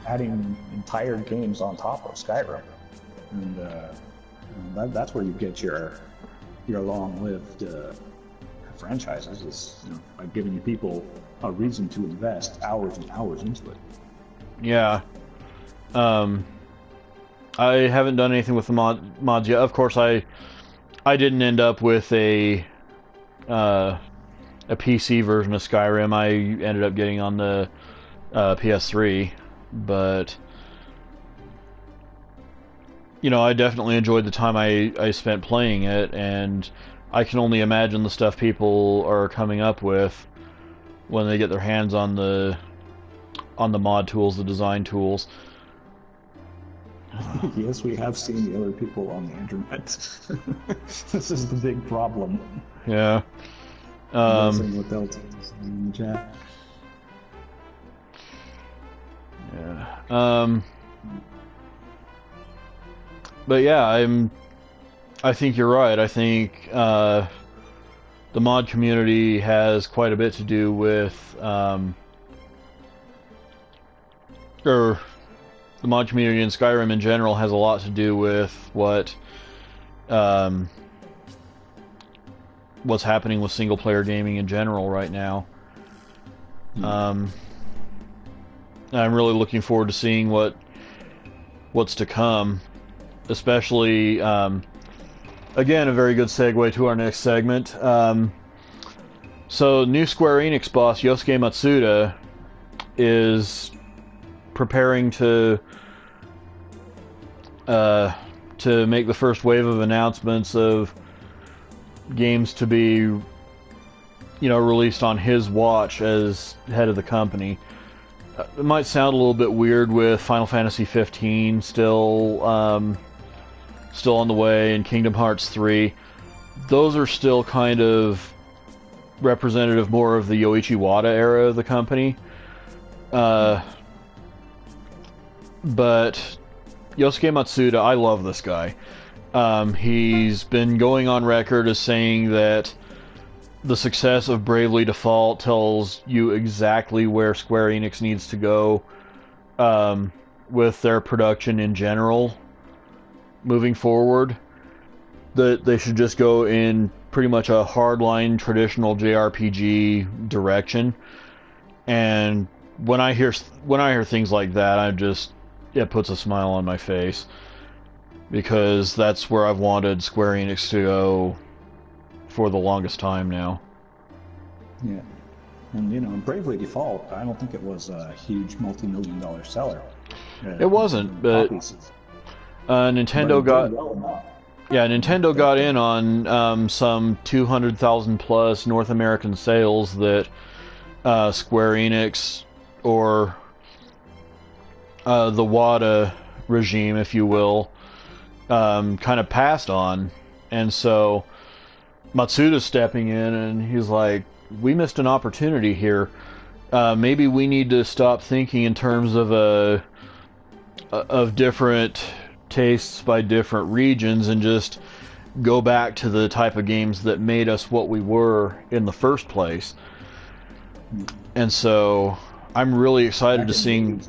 adding entire games on top of Skyrim, and that's where you get your long-lived franchises, is by giving people a reason to invest hours and hours into it. Yeah. I haven't done anything with the mods yet. Of course, I didn't end up with a PC version of Skyrim. I ended up getting on the PS3, but I definitely enjoyed the time I spent playing it, and I can only imagine the stuff people are coming up with when they get their hands on the mod tools, the design tools. Yes, we have seen the other people on the internet. This is the big problem. Yeah. What they'll tell us in the chat. Yeah. But yeah, I think you're right. I think the mod community has quite a bit to do with, or the mod community in Skyrim in general has a lot to do with what's happening with single player gaming in general right now. I'm really looking forward to seeing what's to come, especially again, a very good segue to our next segment. So new Square Enix boss Yosuke Matsuda is preparing to make the first wave of announcements of games to be released on his watch as head of the company. It might sound a little bit weird with Final Fantasy 15 still on the way, and Kingdom Hearts 3. Those are still kind of representative more of the Yoichi Wada era of the company. But Yosuke Matsuda, I love this guy. He's been going on record as saying that the success of Bravely Default tells you exactly where Square Enix needs to go with their production in general moving forward. That they should just go in pretty much a hardline traditional JRPG direction. And when I hear things like that, it puts a smile on my face, because that's where I've wanted Square Enix to go for the longest time now. Yeah. And Bravely Default, I don't think it was a huge multi-million-dollar seller. It wasn't, but Nintendo got in on some 200,000 plus North American sales that Square Enix, or the WADA regime, if you will, kind of passed on. And so Matsuda's stepping in, and he's like, we missed an opportunity here. Maybe we need to stop thinking in terms of different tastes by different regions, and just go back to the type of games that made us what we were in the first place. And so I'm really excited to see.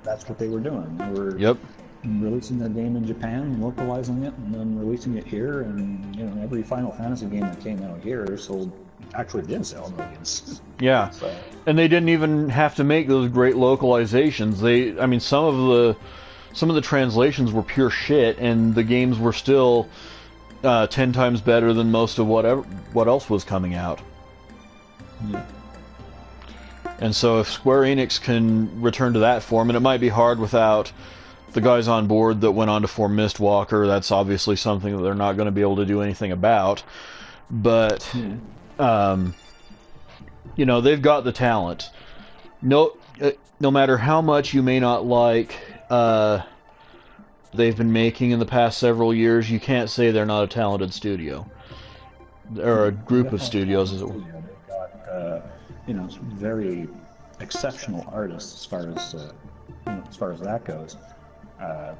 That's what they were doing. They were releasing their game in Japan, localizing it, and then releasing it here. And every Final Fantasy game that came out here sold actually did sell millions. Yeah, So and they didn't even have to make those great localizations. I mean, some of the translations were pure shit, and the games were still 10 times better than most of what else was coming out. yeah. And so if Square Enix can return to that form, and it might be hard without the guys on board that went on to form Mistwalker, that's obviously something that they're not going to be able to do anything about. But, you know, they've got the talent. No matter how much you may not like they've been making in the past several years, you can't say they're not a talented studio. Or a group of studios, as it were. They've got, you know, very exceptional artists as far as you know, as far as that goes.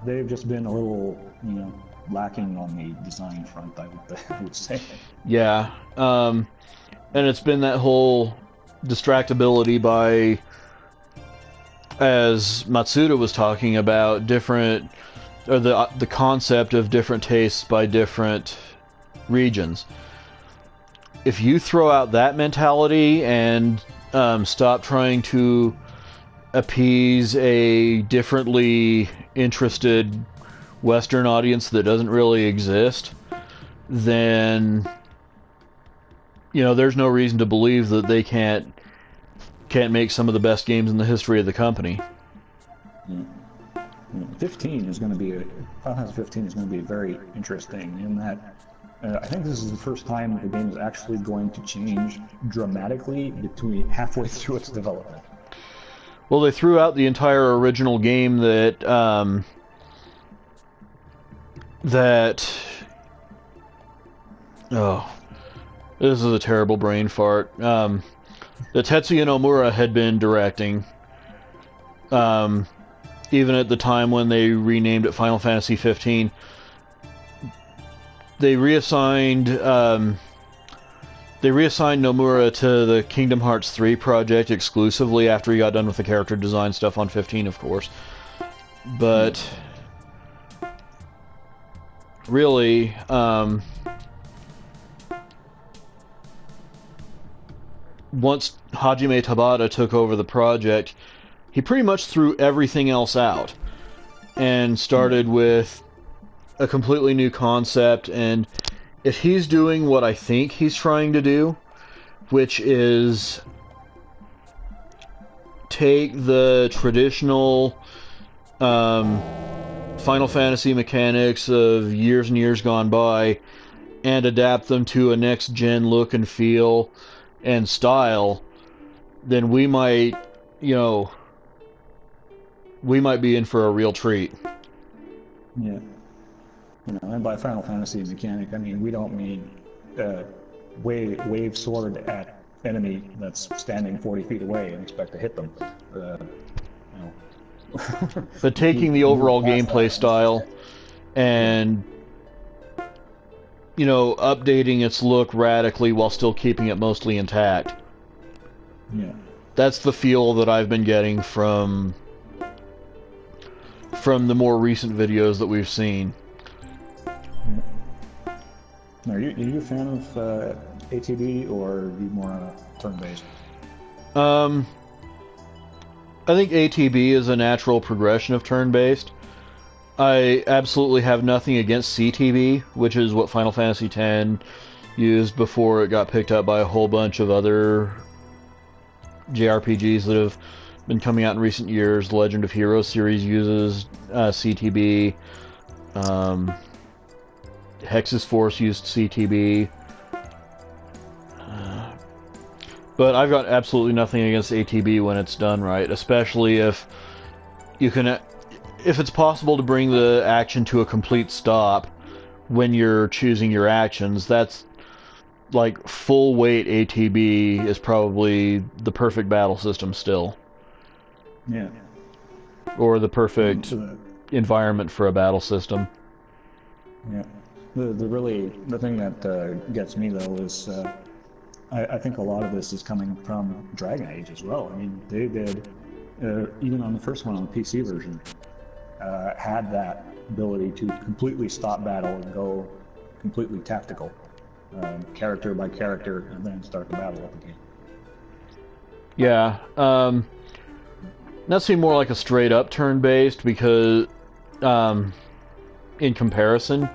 They've just been a little, you know, lacking on the design front, I would say. Yeah, and it's been that whole distractibility by, as Matsuda was talking about, different, or the concept of different tastes by different regions. If you throw out that mentality and stop trying to appease a differently interested Western audience that doesn't really exist, then, you know, there's no reason to believe that they can't make some of the best games in the history of the company. 15 is going to be Final Fantasy 15 is going to be very interesting in that I think this is the first time the game is actually going to change dramatically between halfway through its development. Well, they threw out the entire original game that oh, this is a terrible brain fart. That Tetsuya Nomura had been directing, even at the time when they renamed it Final Fantasy 15. They reassigned Nomura to the Kingdom Hearts 3 project exclusively after he got done with the character design stuff on 15, of course. But really, once Hajime Tabata took over the project, he pretty much threw everything else out and started with a completely new concept. And if he's doing what I think he's trying to do, which is take the traditional Final Fantasy mechanics of years and years gone by and adapt them to a next-gen look and feel and style, then we might, you know, we might be in for a real treat. Yeah. You know, and by Final Fantasy mechanic, I mean, we don't mean wave sword at enemy that's standing 40 feet away and expect to hit them. You know. But taking the overall gameplay style and, you know, updating its look radically while still keeping it mostly intact. Yeah. That's the feel that I've been getting from the more recent videos that we've seen. Are you a fan of ATB, or are you more turn-based? I think ATB is a natural progression of turn-based. I absolutely have nothing against CTB, which is what Final Fantasy X used before it got picked up by a whole bunch of other JRPGs that have been coming out in recent years. The Legend of Heroes series uses CTB. Hex's Force used CTB. But I've got absolutely nothing against ATB when it's done right, especially if you can, if it's possible to bring the action to a complete stop when you're choosing your actions. That's like full weight ATB is probably the perfect battle system still. Yeah. Or the perfect environment for a battle system. Yeah. The thing that gets me though is I think a lot of this is coming from Dragon Age as well. I mean, they did even on the first one on the PC version had that ability to completely stop battle and go completely tactical. character by character, and then start the battle up again. Yeah, that seemed more like a straight up turn-based because, in comparison,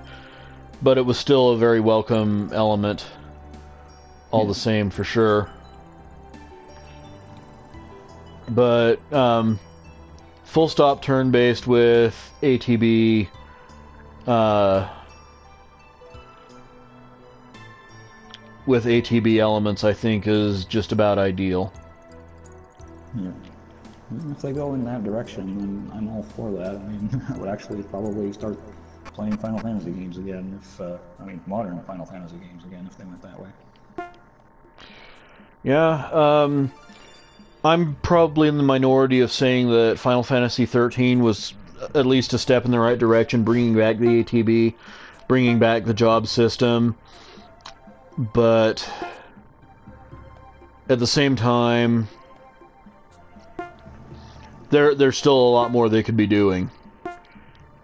but it was still a very welcome element, all the same, for sure. But, full stop turn-based with ATB, elements, I think, is just about ideal. Yeah. If they go in that direction, then I'm all for that. I mean, I would actually probably start playing Final Fantasy games again if, modern Final Fantasy games again if they went that way. Yeah, I'm probably in the minority of saying that Final Fantasy XIII was at least a step in the right direction, bringing back the ATB, bringing back the job system, but at the same time, there's still a lot more they could be doing,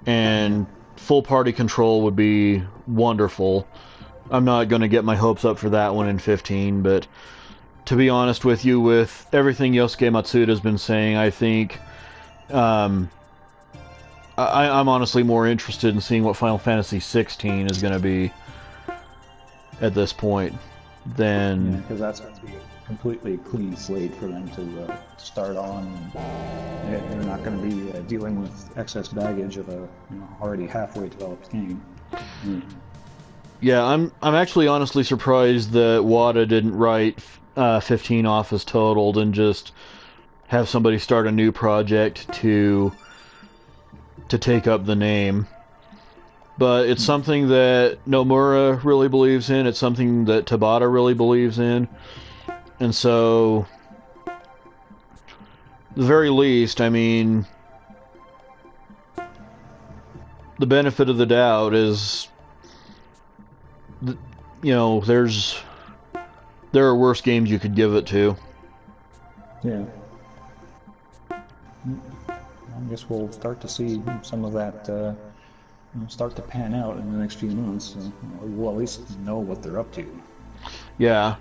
and full party control would be wonderful. I'm not going to get my hopes up for that one in 15, but to be honest with you, with everything Yosuke Matsuda's been saying, I think I'm honestly more interested in seeing what Final Fantasy 16 is going to be at this point than... because that's going to be a completely clean slate for them to start on. They're not going to be dealing with excess baggage of a already halfway developed game. Yeah, I'm actually honestly surprised that Wada didn't write 15 off as totaled and just have somebody start a new project to take up the name. But it's something that Nomura really believes in, it's something that Tabata really believes in, and so at the very least, I mean, the benefit of the doubt is, there are worse games you could give it to. Yeah. I guess we'll start to see some of that start to pan out in the next few months. So we'll at least know what they're up to. Yeah.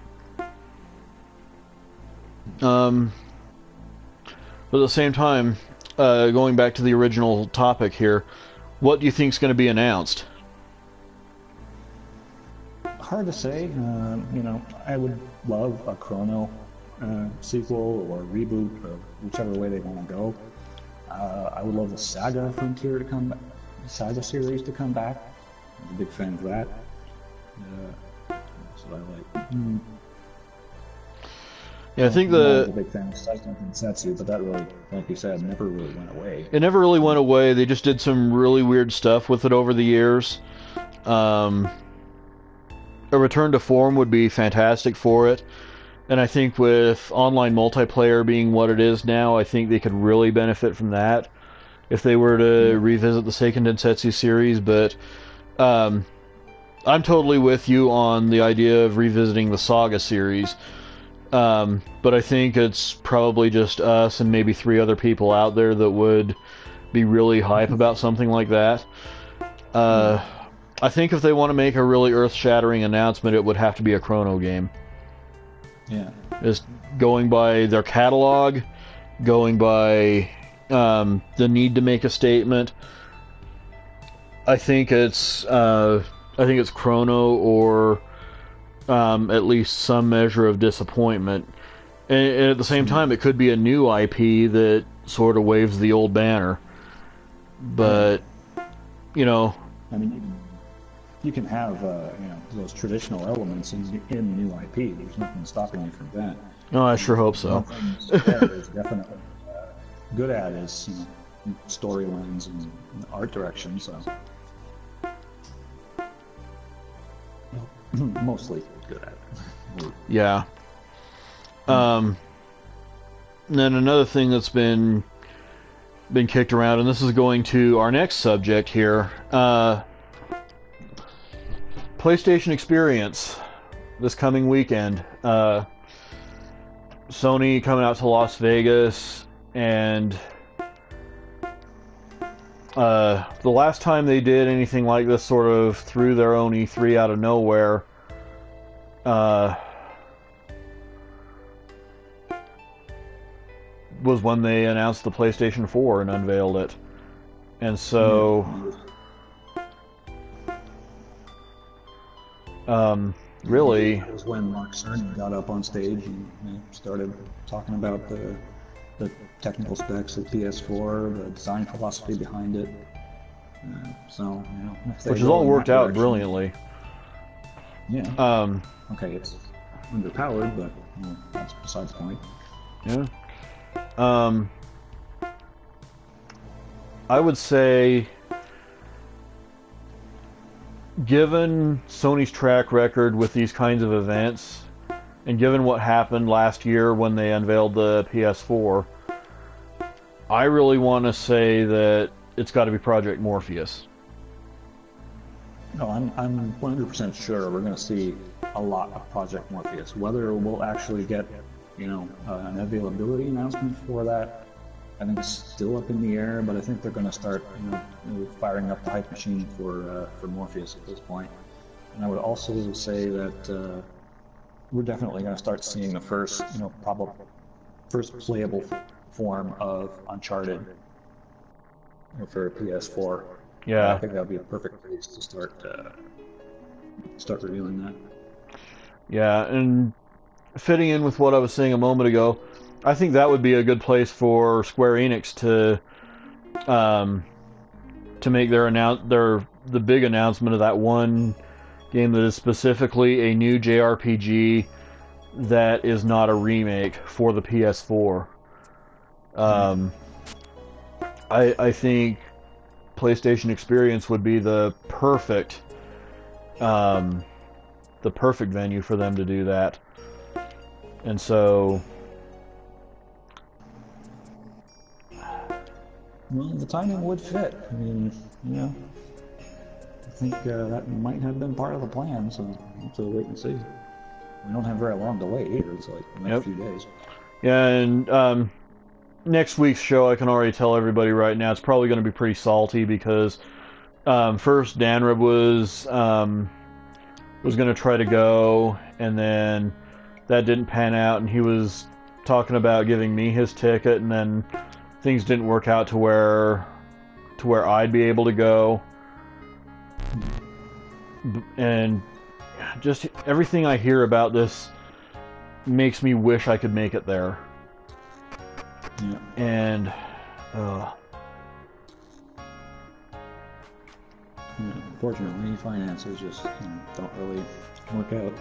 But at the same time, going back to the original topic here, what do you think is going to be announced? Hard to say. I would love a Chrono sequel or reboot, or whichever way they want to go. I would love the Saga Frontier to come back, Saga series to come back. I'm a big fan of that. So I like. Yeah, I think I'm a big fan of Saika and Setsu, but that really, like you said, never really went away. It never really went away. They just did some really weird stuff with it over the years. A return to form would be fantastic for it. And I think with online multiplayer being what it is now, I think they could really benefit from that if they were to revisit the Seiken Densetsu series. But I'm totally with you on the idea of revisiting the Saga series. But I think it's probably just us and maybe 3 other people out there that would be really hype about something like that. I think if they want to make a really earth-shattering announcement, it would have to be a Chrono game. Yeah. Just going by their catalog, going by the need to make a statement. I think it's Chrono or at least some measure of disappointment. And at the same time, it could be a new IP that sort of waves the old banner. But, I mean, you can have those traditional elements in new IP. There's nothing stopping you from that. No, I sure hope so. One thing Square is definitely good at is storylines and art direction. So mostly good at it. Yeah. And then another thing that's been kicked around, and this is going to our next subject here. PlayStation Experience this coming weekend. Sony coming out to Las Vegas, and the last time they did anything like this, sort of threw their own E3 out of nowhere, uh, was when they announced the PlayStation 4 and unveiled it. And so, really, that was when Mark Cerny got up on stage and started talking about the technical specs of PS4, the design philosophy behind it. So, if they which has go all in worked that out direction, brilliantly. Yeah. Okay, it's underpowered, but that's besides the point. Yeah. I would say, given Sony's track record with these kinds of events, and given what happened last year when they unveiled the PS4, I really want to say that it's got to be Project Morpheus. No, I'm 100% sure we're going to see a lot of Project Morpheus. Whether we'll actually get, an availability announcement for that, I think it's still up in the air. But I think they're going to start, firing up the hype machine for Morpheus at this point. And I would also say that we're definitely going to start seeing the first, probably first playable form of Uncharted for PS4. Yeah. I think that would be a perfect place to start revealing that. Yeah, and fitting in with what I was saying a moment ago, I think that would be a good place for Square Enix to make the big announcement of that one game that is specifically a new JRPG that is not a remake for the PS4. I think PlayStation Experience would be the perfect venue for them to do that. And so, well, the timing would fit. I mean, I think that might have been part of the plan, so we'll have to wait and see. We don't have very long to wait either. It's like the next few days. Yeah, and next week's show, I can already tell everybody right now, it's probably going to be pretty salty because first Danrib was going to try to go, and then that didn't pan out, and he was talking about giving me his ticket, and then things didn't work out to where I'd be able to go. And just everything I hear about this makes me wish I could make it there. Yeah. And unfortunately, finances just don't really work out.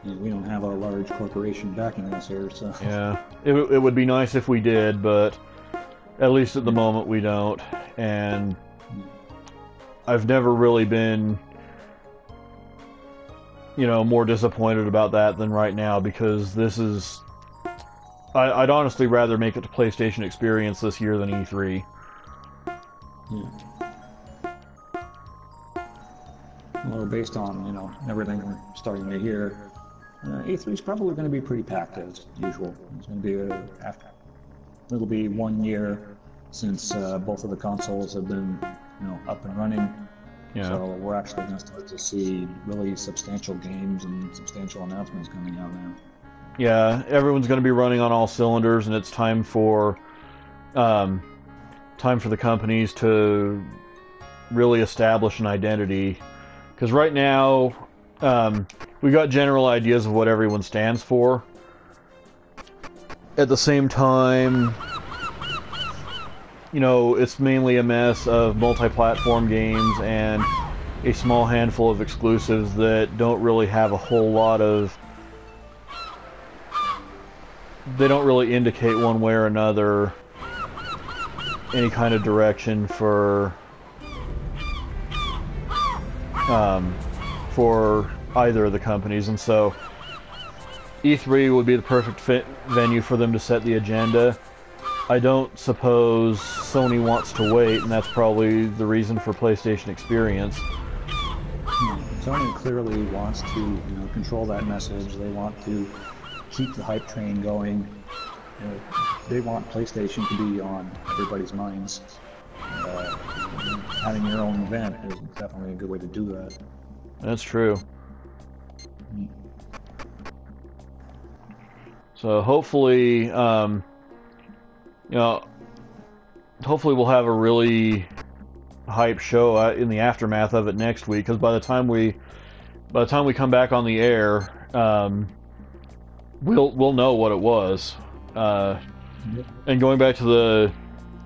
We don't have a large corporation backing us here, so yeah, it would be nice if we did, but at least at the moment we don't. And I've never really been, more disappointed about that than right now, because this is... I'd honestly rather make it to PlayStation Experience this year than E3. Yeah. Well, based on, everything we're starting to hear, E3 is probably going to be pretty packed as usual. It's going to be it'll be 1 year since both of the consoles have been, up and running. Yeah. So we're actually going to start to see really substantial games and substantial announcements coming out now. Yeah, everyone's going to be running on all cylinders, and it's time for the companies to really establish an identity. Because right now, we got general ideas of what everyone stands for. At the same time, it's mainly a mess of multi-platform games and a small handful of exclusives that don't really have a whole lot of... They don't really indicate one way or another any kind of direction for either of the companies, and so E3 would be the perfect venue for them to set the agenda. I don't suppose Sony wants to wait, and that's probably the reason for PlayStation Experience. Sony clearly wants to, control that message. They want to keep the hype train going. They want PlayStation to be on everybody's minds. Having your own event is definitely a good way to do that. That's true. So hopefully, you know, hopefully we'll have a really hype show in the aftermath of it next week. Because by the time we come back on the air, we'll know what it was. And going back to the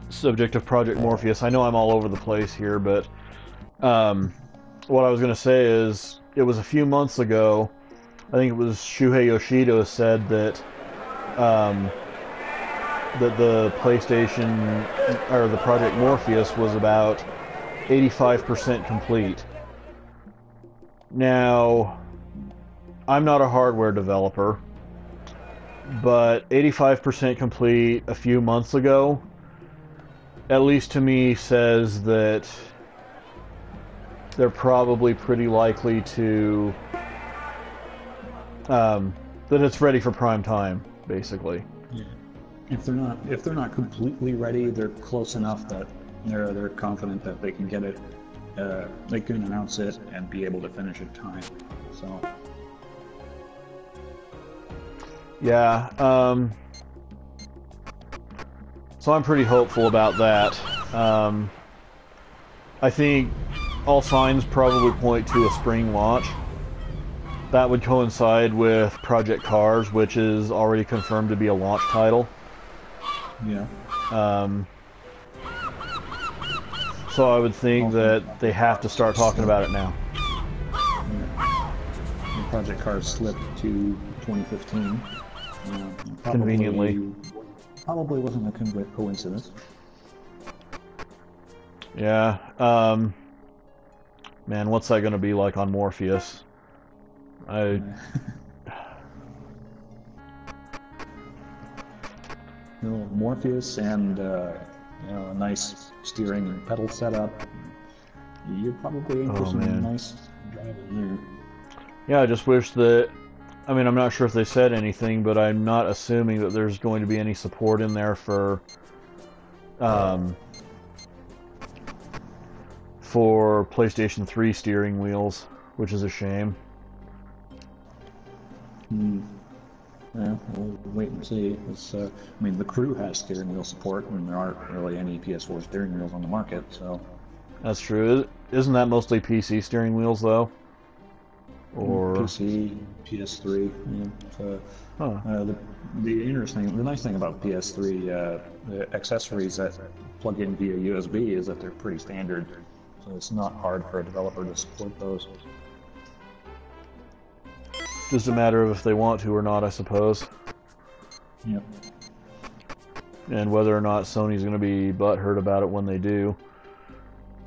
subject of Project Morpheus, I know I'm all over the place here, but what I was going to say is it was a few months ago. I think it was Shuhei Yoshida said that that the PlayStation or the Project Morpheus was about 85% complete. Now, I'm not a hardware developer, but 85% complete a few months ago, at least to me, says that they're probably pretty likely to that it's ready for prime time, basically. Yeah. If they're not completely ready, they're close enough that they're confident that they can get it. They can announce it and be able to finish in time. So. Yeah. So I'm pretty hopeful about that. I think all signs probably point to a spring launch. That would coincide with Project Cars, which is already confirmed to be a launch title. Yeah. So I would think that they have to start talking about it now. Yeah. Project Cars slipped to 2015. Conveniently. Probably wasn't a coincidence. Yeah. Man, what's that going to be like on Morpheus? Morpheus and a nice steering and pedal setup. You're probably in for some nice driving there. Yeah, I just wish that. I mean, I'm not sure if they said anything, but I'm not assuming that there's going to be any support in there for PlayStation 3 steering wheels, which is a shame. Yeah, we'll wait and see. I mean, the Crew has steering wheel support, and there aren't really any PS4 steering wheels on the market, so... That's true. Isn't that mostly PC steering wheels, though? Or PC, PS3. Yeah. So, the nice thing about PS3, the accessories that plug in via USB is that they're pretty standard, so it's not hard for a developer to support those. Just a matter of if they want to or not, I suppose. Yep. And whether or not Sony's going to be butthurt about it when they do.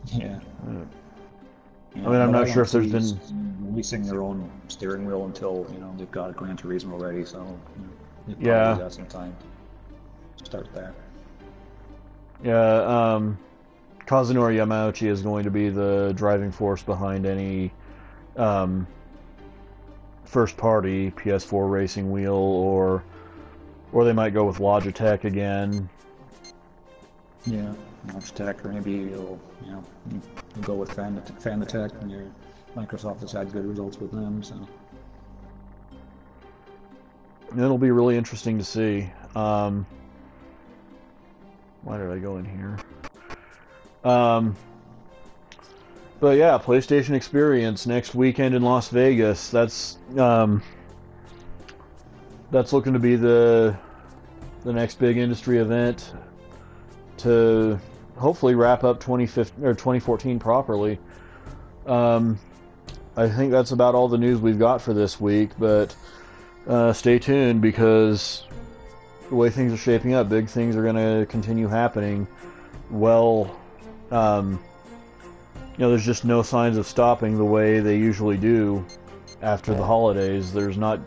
Yeah. I mean, I'm not sure if there's been releasing their own steering wheel until they've got Gran Turismo ready, so they probably got some time to start that. Yeah. Kazunori Yamauchi is going to be the driving force behind any first-party PS4 racing wheel, or they might go with Logitech again. Yeah, Logitech, or maybe you'll go with Fanatec, and Microsoft has had good results with them, so it'll be really interesting to see. Why did I go in here? But yeah, PlayStation Experience next weekend in Las Vegas. That's looking to be the next big industry event to hopefully wrap up 2014 properly. I think that's about all the news we've got for this week, but stay tuned, because the way things are shaping up, big things are going to continue happening. Well, there's just no signs of stopping the way they usually do after the holidays. There's not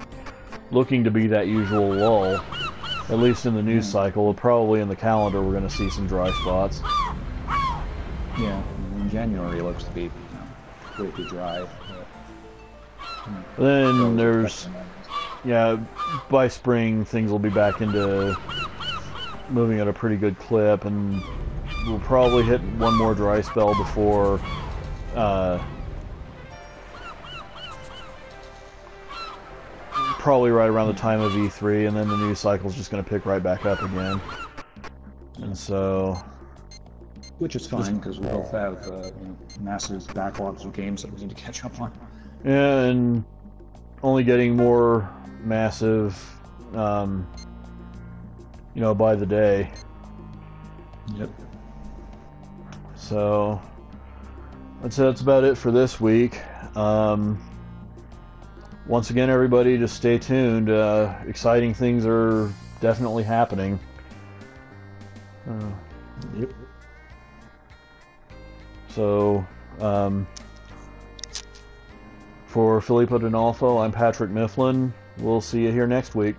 looking to be that usual lull, at least in the news cycle. Probably in the calendar we're going to see some dry spots. Yeah, January looks to be pretty dry. But then there's, by spring things will be back into moving at a pretty good clip, and we'll probably hit one more dry spell before probably right around the time of E3, and then the news cycle is just going to pick right back up again. And so... Which is fine, because we both have massive backlogs of games that we need to catch up on. Yeah, and only getting more massive, by the day. Yep. So, I'd say that's about it for this week. Once again, everybody, just stay tuned. Exciting things are definitely happening. Yep. So, for Filippo D'Onofrio, I'm Patrick Mifflin. We'll see you here next week.